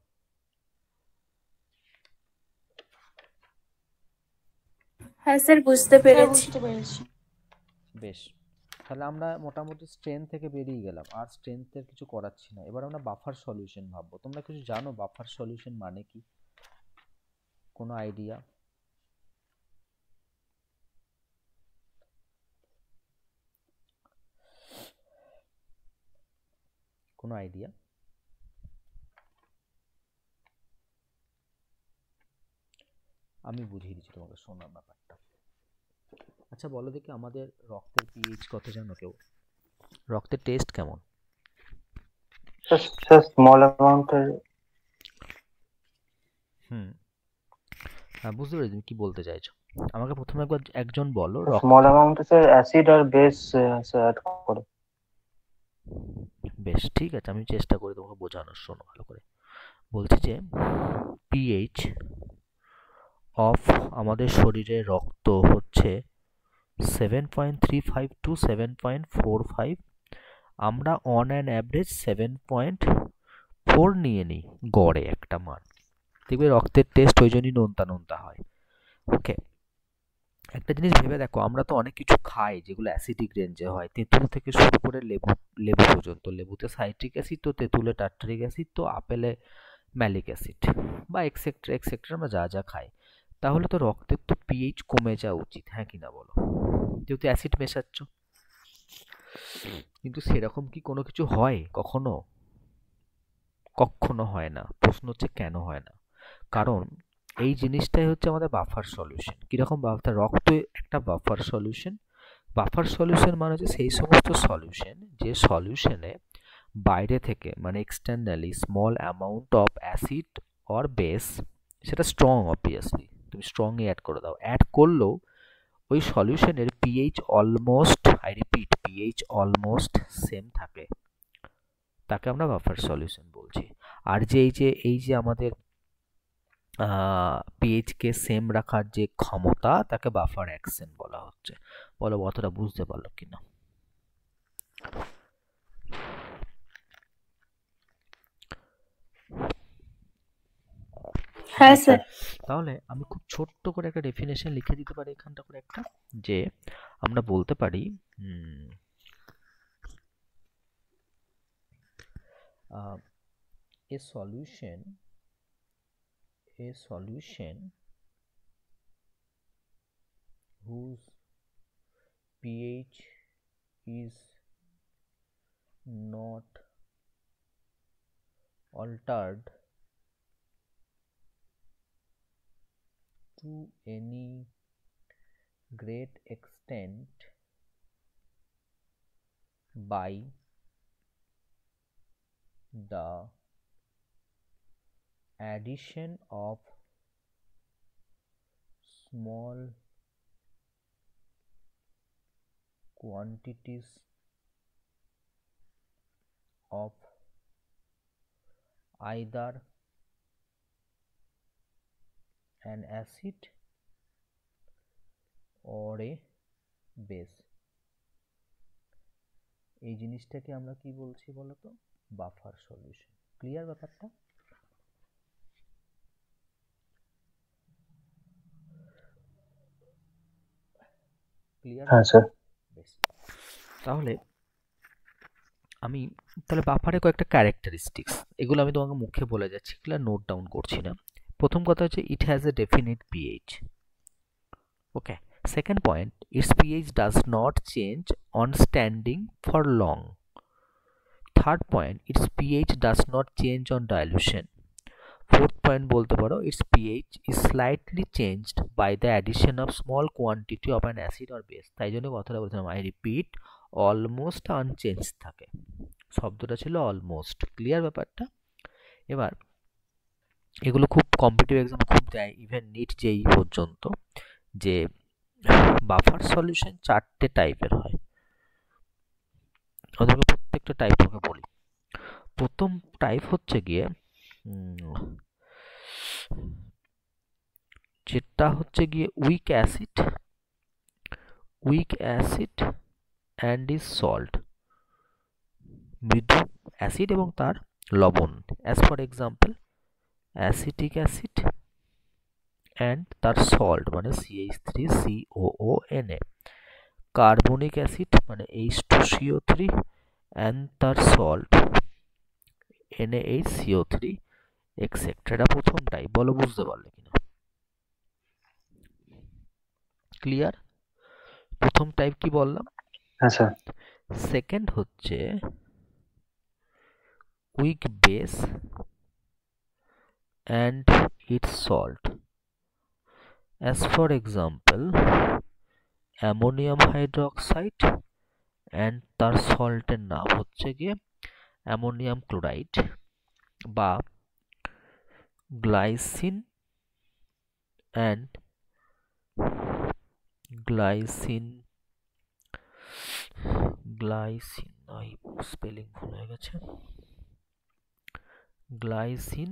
হ্যাঁ স্যার বুঝতে পেরেছি। বেশ, তাহলে আমরা মোটামুটি স্ট্রেন্থ থেকে বেরিয়ে গেলাম, আর স্ট্রেন্থের কিছু করাচ্ছি না। এবার আমরা বাফার সলিউশন ভাববো। তোমরা কিছু জানো বাফার সলিউশন মানে কি? কোনো আইডিয়া? কোনো আইডিয়া? আমি বুঝিয়ে দিচ্ছি তোমাকে শোনার ব্যাপারটা। আচ্ছা বলো দেখি, আমাদের রক্তের পিএইচ কত জানো কেউ? রক্তের টেস্ট কেমন? স্মল অ্যামাউন্টের। হ্যাঁ বুঝতে পেরেছি তুমি কি বলতে চাইছো। আমাকে প্রথমে একজন বলো স্মল অ্যামাউন্টে স্যার অ্যাসিড আর বেস অ্যাড করে। বেশ ঠিক আছে, আমি চেষ্টা করি তোমাকে বোঝানোর। শোনো ভালো করে, বলছি যে পিএইচ অফ আমাদের শরীরে রক্ত হচ্ছে 7.35 টু 7.45। আমরা অন অ্যান অ্যাভারেজ 7.4 নিয়ে নিই গড়ে একটা মান। দেখবে রক্তের টেস্ট ওই জন্যই নোনতা নোনতা হয়। ওকে, একটা জিনিস ভেবে দেখো, আমরা তো অনেক কিছু খাই যেগুলো অ্যাসিডিক রেঞ্জে হয়, তেঁতুল থেকে শুরু করে লেবু পর্যন্ত। লেবুতে সাইট্রিক অ্যাসিড, তো তেঁতুলে টার্টারিক অ্যাসিড, তো আপেলে ম্যালিক অ্যাসিড, বা এক্সেট্রা এক্সেট্রা আমরা যা যা খাই। তাহলে তো রক্তের তো পিএইচ কমে যাওয়া উচিত, হ্যাঁ কি না বলো? যেহেতু অ্যাসিড মেশাচ্ছ। কিন্তু সেরকম কি কোনো কিছু হয় কখনো? কখনো হয় না। প্রশ্ন হচ্ছে কেন হয় না? কারণ এই জিনিসটাই হচ্ছে আমাদের বাফার সলিউশন। কিরকম বাফার? রক্ত একটা বাফার সলিউশন। বাফার সলিউশন মানে হচ্ছে সেই সমস্ত সলিউশন যে সলিউশনে বাইরে থেকে মানে externally small amount of acid or base, সেটা স্ট্রং অবভিয়াসলি, তুমি স্ট্রংই অ্যাড করে দাও, অ্যাড করলেও ওই সলিউশনের pH almost, I repeat, pH almost same থাকে, তাকে আমরা বাফার সলিউশন বলছি। আর যে এই যে আমাদের পিএইচকে সেম রাখার যে ক্ষমতা, তাকে বাফার অ্যাকশন বলা হচ্ছে। বলো অতটা বুঝতে পারলো কিনা? হ্যাঁ আচ্ছা স্যার। তাহলে আমি খুব ছোট্ট করে একটা ডেফিনেশন লিখে দিতে পারি এখানটা করে একটা, যে আমরা বলতে পারি a solution whose pH is not altered to any great extent by the addition of small quantities of either an acid or a base। এই জিনিসটাকে আমরা কি বলছি বলতো? Buffer solution. ক্লিয়ার ব্যাপারটা? ক্লিয়ার? হ্যাঁ স্যার। বেশ, তাহলে বাফারে কয়েকটা ক্যারেক্টারিস্টিক্স, এগুলো আমি তোমাকে মুখে বলে যাচ্ছি, এগুলো নোট ডাউন করছি না। প্রথম কথা হচ্ছে it has a definite pH. Okay, second point, its pH does not change on standing for long. Third point, its pH does not change on dilution. Fourth point বলতে পারো, its pH is slightly changed by the addition of small quantity of an acid or base. তাই জন্য কথাটা বলছিলাম, I repeat, almost unchange থাকে, শব্দটা ছিল almost. Clear ব্যাপারটা? এবার এগুলো খুব কম্পিটিটিভ এক্সামে খুব দেয়, ইভেন নিট যেই পর্যন্ত, যে বাফার সলিউশন 4টে টাইপের হয়। ওদেরকে প্রত্যেকটা টাইপ তোকে বলি। প্রথম টাইপ হচ্ছে গিয়ে যেটা হচ্ছে গিয়ে week acid and is salt, মৃদু অ্যাসিড এবং তার লবণ। As for example acetic acid and তার সল্ট মানে CH3COONA, কার্বনিক অ্যাসিড মানে H2CO3 অ্যান্ড তার সল্ট NaHCO3 এক্সেট্রা। এটা প্রথম টাইপ, বলো বুঝতে পারলে কিনা? ক্লিয়ার? প্রথম টাইপ কি বললাম? হ্যাঁ স্যার। সেকেন্ড হচ্ছে week base and its salt, as for example ammonium hydroxide and তার সল্টের নাম হচ্ছে গিয়ে অ্যামোনিয়াম ক্লোরাইড বা গ্লাইসিন অ্যান্ড স্পেলিং ভুল হয়ে গেছে, গ্লাইসিন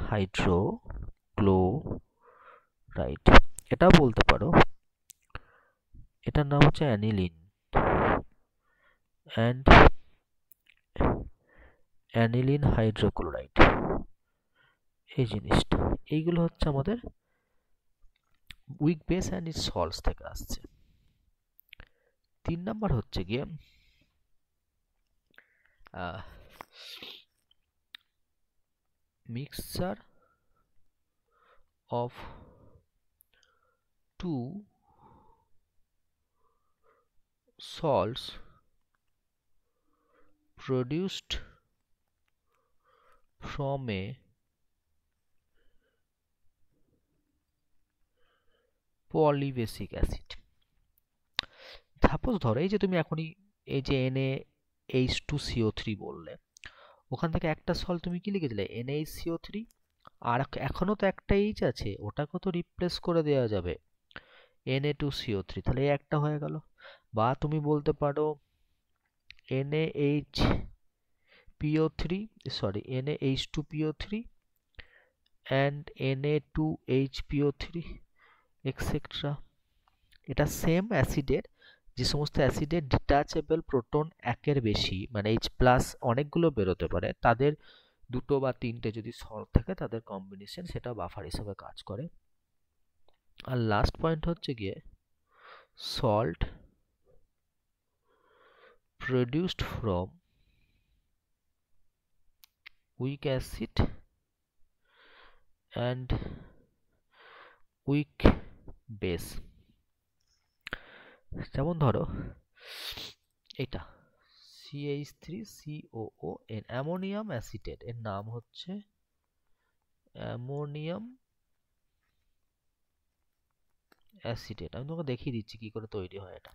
হাইড্রোক্লোরাইড। এটা বলতে পারো, এটার নাম হচ্ছে অ্যানিলিন অ্যান্ড অ্যানিলিন হাইড্রোক্লোরাইড। এই জিনিসটা, এইগুলো হচ্ছে আমাদের week base and it's salts থেকে আসছে। 3 নাম্বার হচ্ছে গিয়ে mixture of two salts produced from a polybasic acid। Suppose ধরো এই যে তুমি এখনই এই যে NaH2CO3 বললে, ওখান থেকে একটা সল্ট তুমি কি লিখেছিলে? NaHCO3, আর এখনো তো একটা H আছে, ওটাকে তো রিপ্লেস করে দেওয়া যাবে Na2CO3, তাহলে এই একটা হয়ে গেল। বা তুমি বলতে পারো NaH2PO3 and Na2HPO3 এক্সেট্রা। এটা সেম অ্যাসিডের, যে সমস্ত অ্যাসিডের ডিটাচেবল প্রোটন 1-এর বেশি মানে H+ অনেকগুলো বেরোতে পারে, তাদের দুটো বা তিনটে যদি সল্ট থাকে তাদের কম্বিনেশন, সেটা বাফার হিসেবে কাজ করে। আর লাস্ট পয়েন্ট হচ্ছে গিয়ে salt produced from weak acid and weak base। যেমন ধরো এটা CH3COON, অ্যামোনিয়াম অ্যাসিটেট, এর নাম হচ্ছে অ্যামোনিয়াম অ্যাসিটেট। আমি তোমাকে দেখিয়ে দিচ্ছি কি করে তৈরি হয় এটা।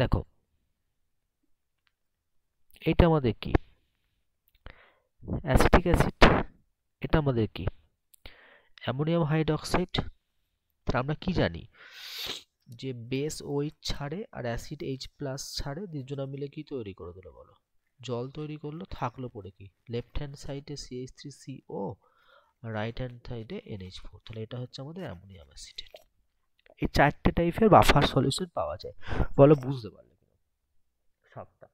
দেখো এটা আমাদের কি, অ্যাসিটিক অ্যাসিড, এটা আমাদের কি, অ্যামোনিয়াম হাইড্রোক্সাইড। তাহলে আমরা কি জানি যে বেস OH ছাড়ে আর অ্যাসিড H+ ছাড়ে, দুজনা মিলে কি তৈরি করে দিল বলো, জল তৈরি করলো। থাকলো পরে কি, লেফট হ্যান্ড সাইডে CH3CO, রাইট হ্যান্ড সাইডে NH4। তাহলে এটা হচ্ছে আমাদের অ্যামোনিয়াম অ্যাসিটেট। এই চারটে টাইপের বাফার সলিউশন পাওয়া যায়। বলো বুঝতে পারলে কিনা সবটা?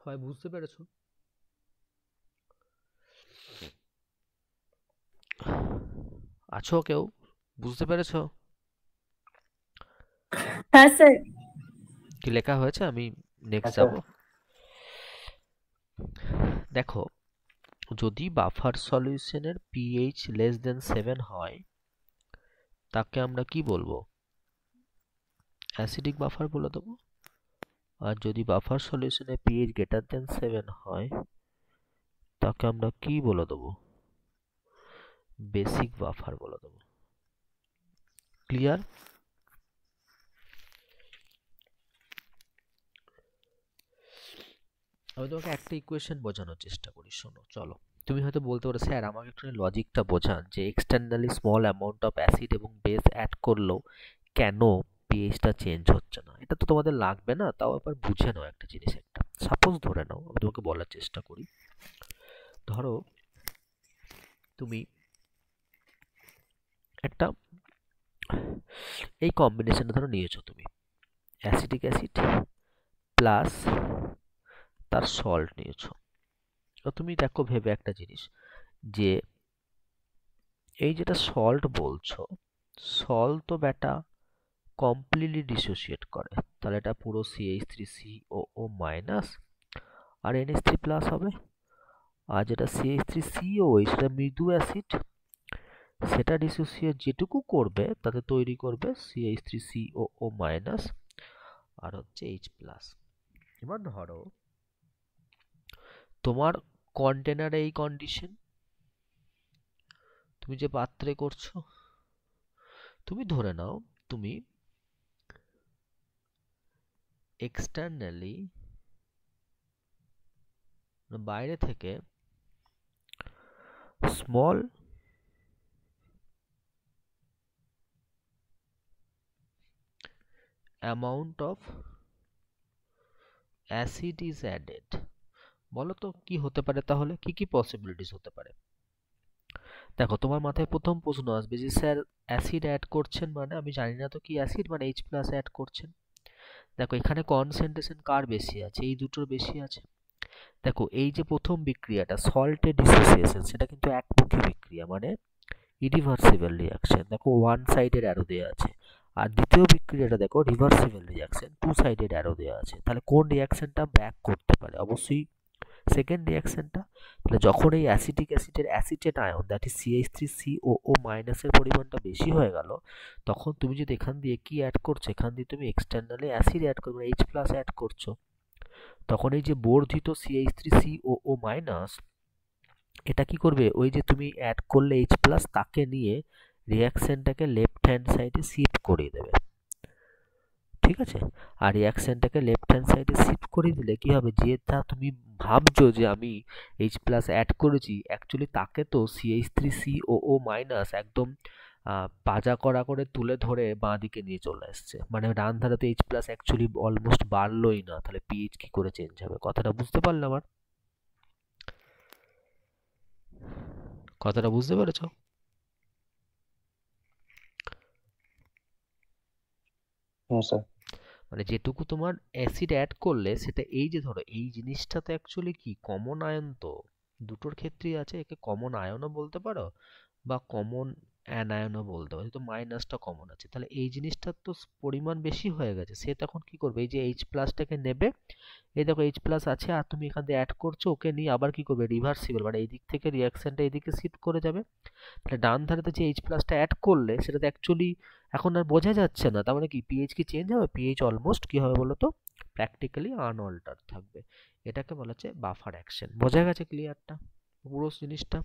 হয় বুঝতে পেরেছো? আছো কেউ? বুঝতে পেরেছো হ্যাঁ স্যার। কি লেখা হয়েছে? আমি নেক্সট স্যার। যাব। দেখো যদি বাফার সলিউশনের pH লেস দেন 7 হয় তাকে আমরা কি বলবো, অ্যাসিডিক বাফার বলে দেবো। আর যদি বাফার সলিউশনে pH গ্রেটার দেন 7 হয় তাকে আমরা কি বলে দেবো, বেসিক বাফার বলে দেবো। ক্লিয়ার? আমি তোমাকে একটা ইকুয়েশন বোঝানোর চেষ্টা করি, শোনো। চলো, তুমি হয়তো বলতে পারো স্যার আমাকে একটু লজিকটা বোঝান যে externally small amount of acid এবং বেস অ্যাড করলেও কেন পিএইচটা চেঞ্জ হচ্ছে না। এটা তো তোমাদের লাগবে না, তাও একবার বুঝে নাও একটা জিনিস। একটা সাপোজ ধরে নাও, আমি তোমাকে বলার চেষ্টা করি। ধরো তুমি একটা এই কম্বিনেশনটা ধরো নিয়েছো, তুমি অ্যাসিটিক অ্যাসিড প্লাস তার সল্ট নিয়েছো। তো তুমি দেখো ভেবে একটা জিনিস, যে এই যেটা সল্ট বলছো, সল্ট তো বেটা কমপ্লিটলি ডিসোসিয়েট করে। তাহলে এটা পুরো CH3COO মাইনাস আর NH3 প্লাস হবে। আর যেটা CH3CO সেটা মৃদু অ্যাসিড, সেটা ডিসোসিয়েট যেটুকু করবে তাতে তৈরি করবে CH3COO মাইনাস আর হচ্ছে H প্লাস। এবার ধরো তোমার কন্টেনারে এই কন্ডিশন, তুমি যে পাত্রে করছো, তুমি ধরে নাও তুমি এক্সটার্নালি বাইরে থেকে small amount of acid is added. বলো তো কি হতে পারে, তাহলে কি কি পসিবিলিটিস হতে পারে? দেখো তোমার মাথায় প্রথম প্রশ্ন আসবে যে স্যার অ্যাসিড অ্যাড করছেন মানে আমি জানি না তো কি অ্যাসিড, মানে H প্লাস অ্যাড করছেন। দেখো এখানে কনসেন্ট্রেশন কার বেশি আছে, এই দুটোর বেশি আছে। দেখো এই যে প্রথম বিক্রিয়াটা সল্টের ডিসোসিয়েশন, সেটা কিন্তু একমুখী বিক্রিয়া, মানে ইরিভার্সিবল রিয়াকশন। দেখো ওয়ান সাইডেড অ্যারো দেওয়া আছে। আর দ্বিতীয় বিক্রিয়াটা দেখো reversible reaction, two sided arrow দেওয়া আছে। তাহলে কোন রিয়াকশনটা ব্যাক করতে পারে? অবশ্যই সেকেন্ড রিয়াকশনটা। তাহলে যখন এই অ্যাসিটিক অ্যাসিডের acetate ion that is CH3COO মাইনাসের পরিমাণটা বেশি হয়ে গেল, তখন তুমি যদি এখান দিয়ে কি অ্যাড করছো, এখান দিয়ে তুমি এক্সটার্নালি অ্যাসিড অ্যাড করবে, H প্লাস অ্যাড করছো, তখন এই যে বর্ধিত CH3COO মাইনাস এটা কি করবে, ওই যে তুমি অ্যাড করলে H প্লাস তাকে নিয়ে রিয়াকশনটাকে লেফট হ্যান্ড সাইডে শিফট করিয়ে দেবে। ঠিক আছে? আর রিয়াকশনটাকে লেফট হ্যান্ড সাইডে শিফট করে দিলে কি হবে, যেটা তুমি ভাবছো যে আমি H প্লাস অ্যাড করেছি, অ্যাকচুয়ালি তাকে তো CH3COO মাইনাস একদম পাজা করা করে তুলে ধরে বাঁ দিকে নিয়ে চলে আসছে। মানে ডান ধারে তো H প্লাস অ্যাকচুয়ালি অলমোস্ট বাড়লোই না, তাহলে পিএইচ কি করে চেঞ্জ হবে? কথাটা বুঝতে পারলে আমার? কথাটা বুঝতে পেরেছো? স্যার। মানে যেটুকু তোমার অ্যাসিড অ্যাড করলে সেটা এই যে ধরো এই জিনিসটা তো অ্যাকচুয়ালি কি কমন আয়ন, তো দুটোর ক্ষেত্রেই আছে, একে কমন আয়নও বলতে পারো বা কমন অ্যানায়নও বলতে পারো, তো মাইনাসটা কমন আছে, তাহলে এই জিনিসটার তো পরিমাণ বেশি হয়ে গেছে, সে তখন কি করবে এই যে এইচ প্লাসটাকে নেবে, এই দেখো এইচ প্লাস আছে আর তুমি এখান দিয়ে অ্যাড করছো, ওকে নিয়ে আবার কি করবে রিভার্সিবল, মানে এই দিক থেকে রিয়াকশনটা এইদিকে শিফট করে যাবে, তাহলে ডান ধারেতে যে এইচ প্লাসটা অ্যাড করলে সেটাতে অ্যাকচুয়ালি এখন আর বোঝা যাচ্ছে না, তার মানে কি পিএইচ কি চেঞ্জ হবে, পিএইচ অলমোস্ট কি হবে বলো তো প্র্যাকটিক্যালি আনঅল্টার্ড থাকবে, এটাকে বলা হচ্ছে বাফার অ্যাকশন। বোঝা গেছে ক্লিয়ারটা পুরো জিনিসটা?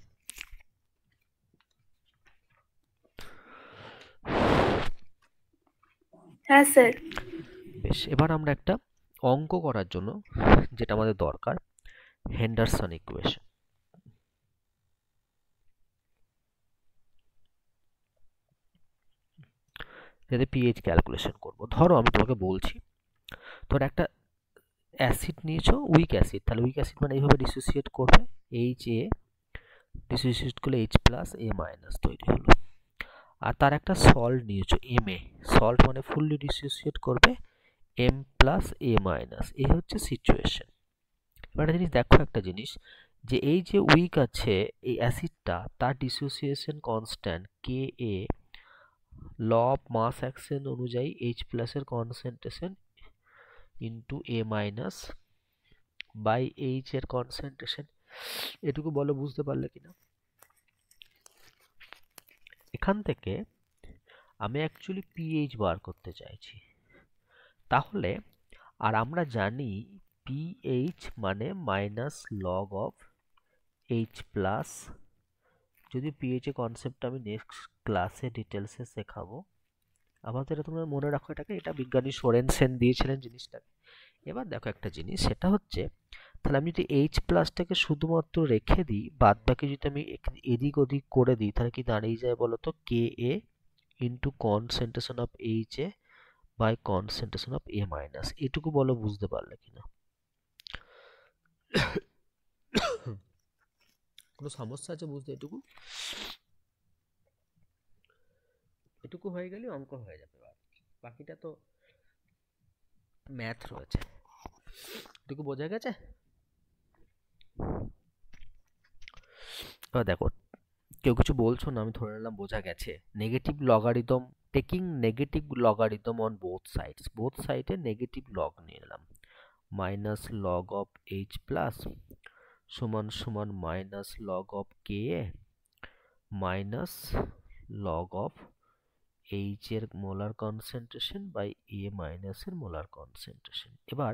হ্যাঁ স্যার। বেশ, এবার আমরা একটা অঙ্ক করার জন্য যেটা আমাদের দরকার, হেন্ডারসন ইকুয়েশন, যাতে পিএইচ ক্যালকুলেশন করব। ধরো আমি তোমাকে বলছি, ধর একটা অ্যাসিড নিয়েছো, উইক অ্যাসিড, তাহলে উইক অ্যাসিড মানে এইভাবে ডিসোসিয়েট করবে, এইচ এ ডিসোসিয়েট করলে এইচ প্লাস এ মাইনাস তৈরি হলো, আর তার একটা সল্ট নিয়েছো এম এ, সল্ট মানে ফুললি ডিসোসিয়েট করবে এম প্লাস এ মাইনাস, এই হচ্ছে সিচুয়েশন। এবার একটা জিনিস দেখো, একটা জিনিস যে এই যে উইক আছে এই অ্যাসিডটা, তার dissociation constant K a law of mass action অনুযায়ী এইচ প্লাসের concentration into A minus by H এর কনসেন্ট্রেশন, এটুকু বলো বুঝতে পারলে কিনা? এখান থেকে আমি অ্যাকচুয়ালি পিএইচ বার করতে চাইছি, তাহলে আর আমরা জানি পিএইচ মানে minus log of H plus, যদি পিএইচ এর কনসেপ্টটা আমি নেক্সট ক্লাসে ডিটেলসে শেখাবো, আপাতত এটা তোমরা মনে রাখো, এটাকে এটা বিজ্ঞানী সোরেনসেন দিয়েছিলেন জিনিসটাকে। এবার দেখো একটা জিনিস, সেটা হচ্ছে তাহলে আমি যদি এইচ প্লাসটাকে শুধুমাত্র রেখে দিই, বাদ বাকি যদি আমি এদিক ওদিক করে দিই, তাহলে কি দাঁড়িয়ে যায় বলো তো K A into concentration of H A by concentration of A minus, এটুকু বলো বুঝতে পারলে কিনা? কোনো সমস্যা আছে বুঝতে? এটুকু এটুকু হয়ে গেলে অঙ্ক হয়ে যাবে, বাকিটা তো ম্যাথ রয়েছে। এটুকু বোঝা গেছে? এবার দেখো, কেউ কিছু বলছো না, আমি ধরে নিলাম বোঝা গেছে। Negative logarithm, taking negative logarithm on both sides, both সাইডে নেগেটিভ লগ নিয়ে নিলাম, minus log of H plus সমান সমান minus log of K A minus log of H এর মোলার কনসেন্ট্রেশন বাই এ মাইনাসের মোলার কনসেন্ট্রেশন। এবার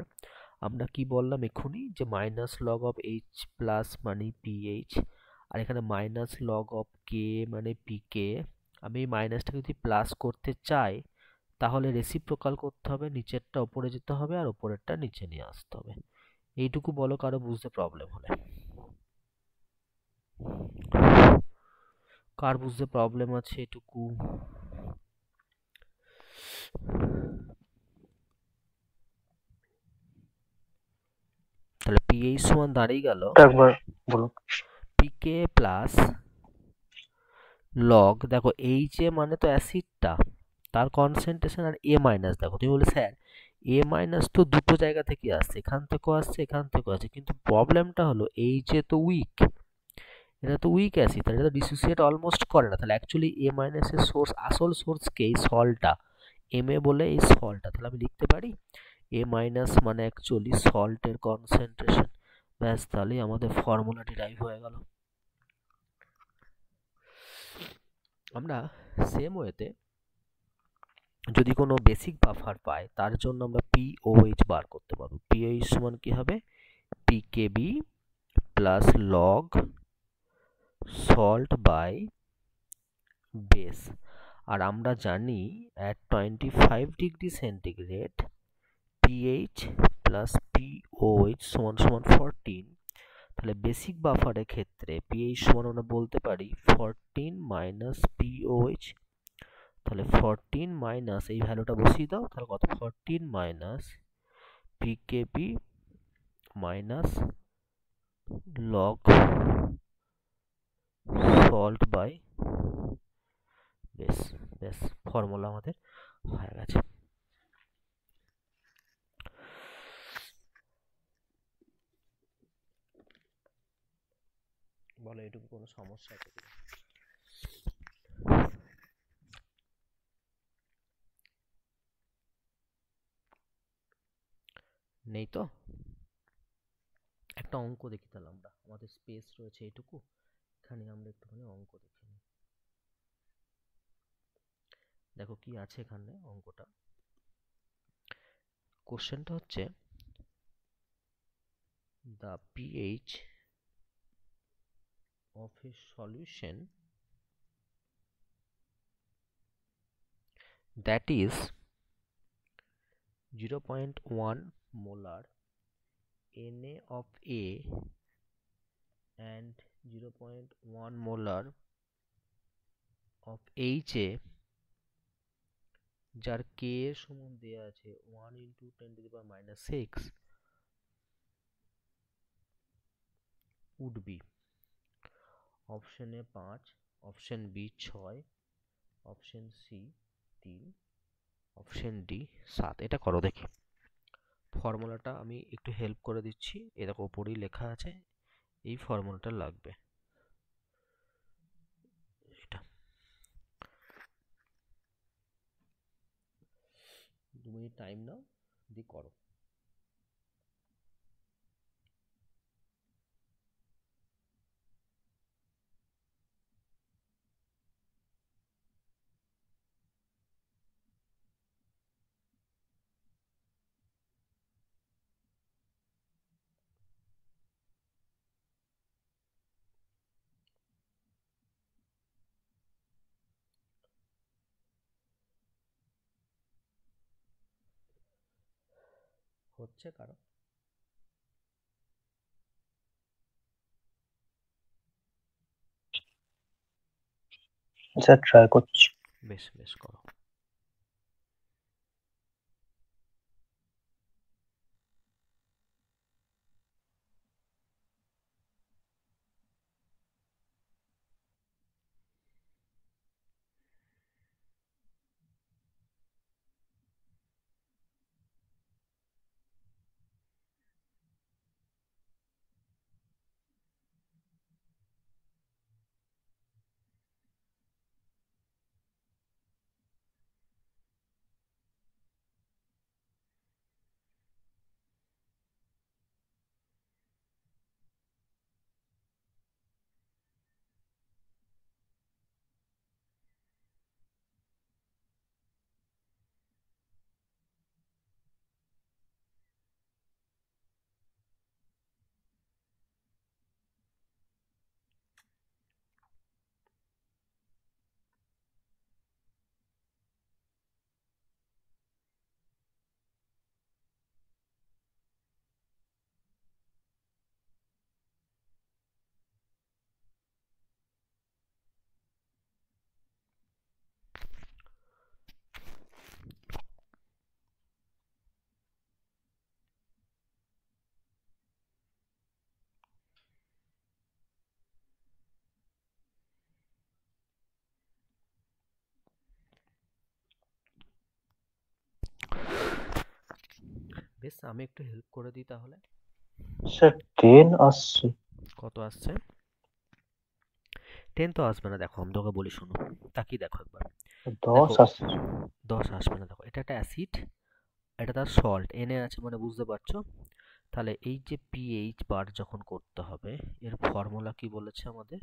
আমরা কি বললাম এক্ষুনি, যে minus log of H plus মানে পিএইচ, আর এখানে মাইনাস লগ অফ কে মানে পিকে, আমি এই মাইনাসটাকে যদি প্লাস করতে চাই তাহলে রেসিপ্রোকাল করতে হবে, নিচেরটা ওপরে যেতে হবে আর ওপরেরটা নিচে নিয়ে আসতে হবে। এইটুকু বলো কারো বুঝতে প্রবলেম হলে, কার বুঝতে প্রবলেম আছে এটুকু? তাহলে পিএইচ সমান দাঁড়িয়ে গেল একবার বলুন। পিকে প্লাস লগ, দেখো এইচ এ মানে তো অ্যাসিডটা, তার কনসেন্ট্রেশন, আর এ মাইনাস, দেখো তুমি বলে স্যার এ মাইনাস তো দুটো জায়গা থেকে আসছে, এখান থেকেও আসছে এখান থেকেও আসছে, কিন্তু প্রবলেমটা হলো এইচ এ তো উইক, এটা তো উইক অ্যাসিড, তাহলে এটা তো ডিসোসিয়েট অলমোস্ট করে না, তাহলে অ্যাকচুয়ালি এ মাইনাসের সোর্স, আসল সোর্সকে এই সল্টটা, এম এ বলে এই সল্টটা, তাহলে আমি লিখতে পারি এ মাইনাস মানে অ্যাকচুয়ালি সল্টের কনসেন্ট্রেশন। ব্যাস, তাহলেই আমাদের ফর্মুলা ডিরাইভ হয়ে গেল। আমরা সেম ওয়েতে যদি কোনো বেসিক বাফার পাই, তার জন্য আমরা পিওএইচ বার করতে পারবো। পিওএইচ সমান কি হবে, pKb plus log salt by base, আর আমরা জানি at 25 degree centigrade pH plus pOH সমান সমান 14, তাহলে বেসিক বাফারের ক্ষেত্রে পিএইচ সমান আমরা বলতে পারি 14 মাইনাস পিওএইচ, তাহলে 14 মাইনাস এই ভ্যালুটা বসিয়ে দাও, তাহলে কত 14 minus pKb minus log salt by base. Base, formula আমাদের হয়ে গেছে। বলো এটুকু কোনো সমস্যা আছে কিনা? নেই তো? একটা অঙ্ক দেখি তাহলে আমরা, আমাদের স্পেস রয়েছে এইটুকু, এখানে আমরা একটুখানি অঙ্ক দেখে নিই। দেখো কি আছে এখানে অঙ্কটা। কোশ্চেনটা হচ্ছে the pH of a solution that is 0.1 molar Na of A and 0.1 molar of HA, যার K এর সমান দেয়া আছে 1 into 10⁻⁶, would be option A 5, option B 6, option C 3, option D 7। এটা করো দেখি। ফর্মুলাটা আমি একটু হেল্প করে দিচ্ছি, এ দেখো উপরেই লেখা আছে, এই ফর্মুলাটা লাগবে। এটা 2 মিনিট টাইম নাও, দিয়ে করো। হচ্ছে কারো? স্যার ট্রাই করছি। বেশ বেশ করো। বেশ, আমি একটু হেল্প করে দিই তাহলে। স্যার 10 আসছে। কত আসছে? 10 তো আসবে না, দেখো আমি তোকে বলি শোনো, তাকিয়ে দেখো একবার। 10 দেখো আসছে। 10 আসবে না, দেখো এটা একটা অ্যাসিড, এটা তার সল্ট এনে আছে, মানে বুঝতে পারছো? তাহলে এই যে পিএইচ বার যখন করতে হবে, এর ফর্মুলা কি বলেছে আমাদের?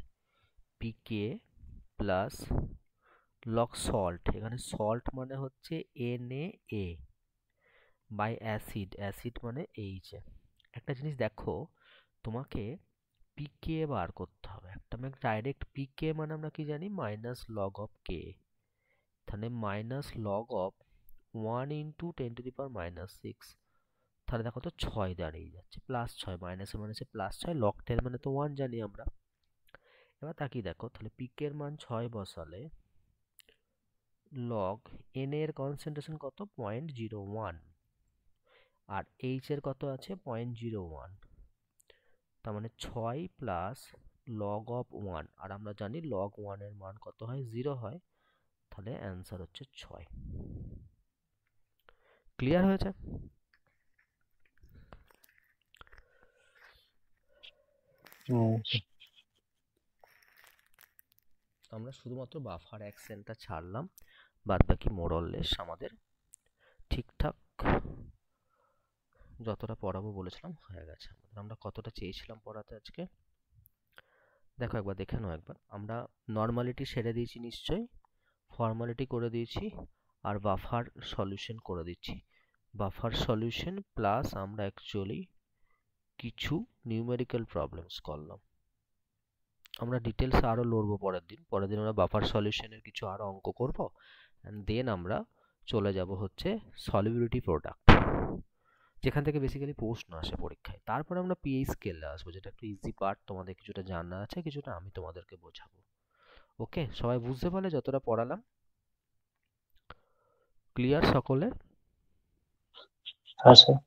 পিকে প্লাস লগ সল্ট, এখানে সল্ট মানে হচ্ছে Na বাই অ্যাসিড, অ্যাসিড মানে এইচ। একটা জিনিস দেখো, তোমাকে পিকে বার করতে হবে, একটা আমি ডাইরেক্ট পিকে মানে আমরা কি জানি, মাইনাস লগ অফ কে, তাহলে মাইনাস লগ অফ 1 × 10⁻⁶, তাহলে দেখো তো 6 দাঁড়িয়ে যাচ্ছে, +6, মাইনাসে মাইনাসে +6, লগ 10 মানে তো 1 জানি আমরা। এবার তাকিয়ে দেখো, তাহলে পিকের মান 6 বসালে লগ এন এর কনসেন্ট্রেশন কত, 0.01, আর এইচ এর কত আছে, 0.01, তার মানে 6 প্লাস লগ অফ 1, আর আমরা জানি লগ 1 এর মান কত হয়, 0 হয়, তাহলে অ্যান্সার হচ্ছে 6। ক্লিয়ার হয়েছে? হুম। আমরা শুধুমাত্র বাফার অ্যাকসেন্টটা ছাড়লাম, বাদ বাকি মোরললেস আমাদের ঠিকঠাক যতটা পড়াবো বলেছিলাম হয়ে গেছে আমাদের। আমরা কতটা চেয়েছিলাম পড়াতে আজকে দেখো, একবার দেখে নাও একবার। আমরা নর্মালিটি সেরে দিয়েছি নিশ্চয়ই, ফর্মালিটি করে দিয়েছি, আর বাফার সলিউশন করে দিচ্ছি। বাফার সলিউশন প্লাস আমরা অ্যাকচুয়ালি কিছু নিউমেরিক্যাল প্রবলেমস করলাম। আমরা ডিটেলস আরও লড়বো পরের দিন আমরা বাফার সলিউশনের কিছু আরও অঙ্ক করব, অ্যান্ড দেন আমরা চলে যাব হচ্ছে সলিবিলিটি প্রোডাক্ট, যেখান থেকে বেসিক্যালি প্রশ্ন আসে পরীক্ষায়। তারপরে আমরা পিএই স্কেলে আসবো, যেটা একটু ইজি পার্ট, তোমাদের কিছুটা জানা আছে, কিছুটা আমি তোমাদেরকে বোঝাবো। ওকে, সবাই বুঝতে পারলে যতটা পড়ালাম? ক্লিয়ার সকলে? হ্যাঁ স্যার।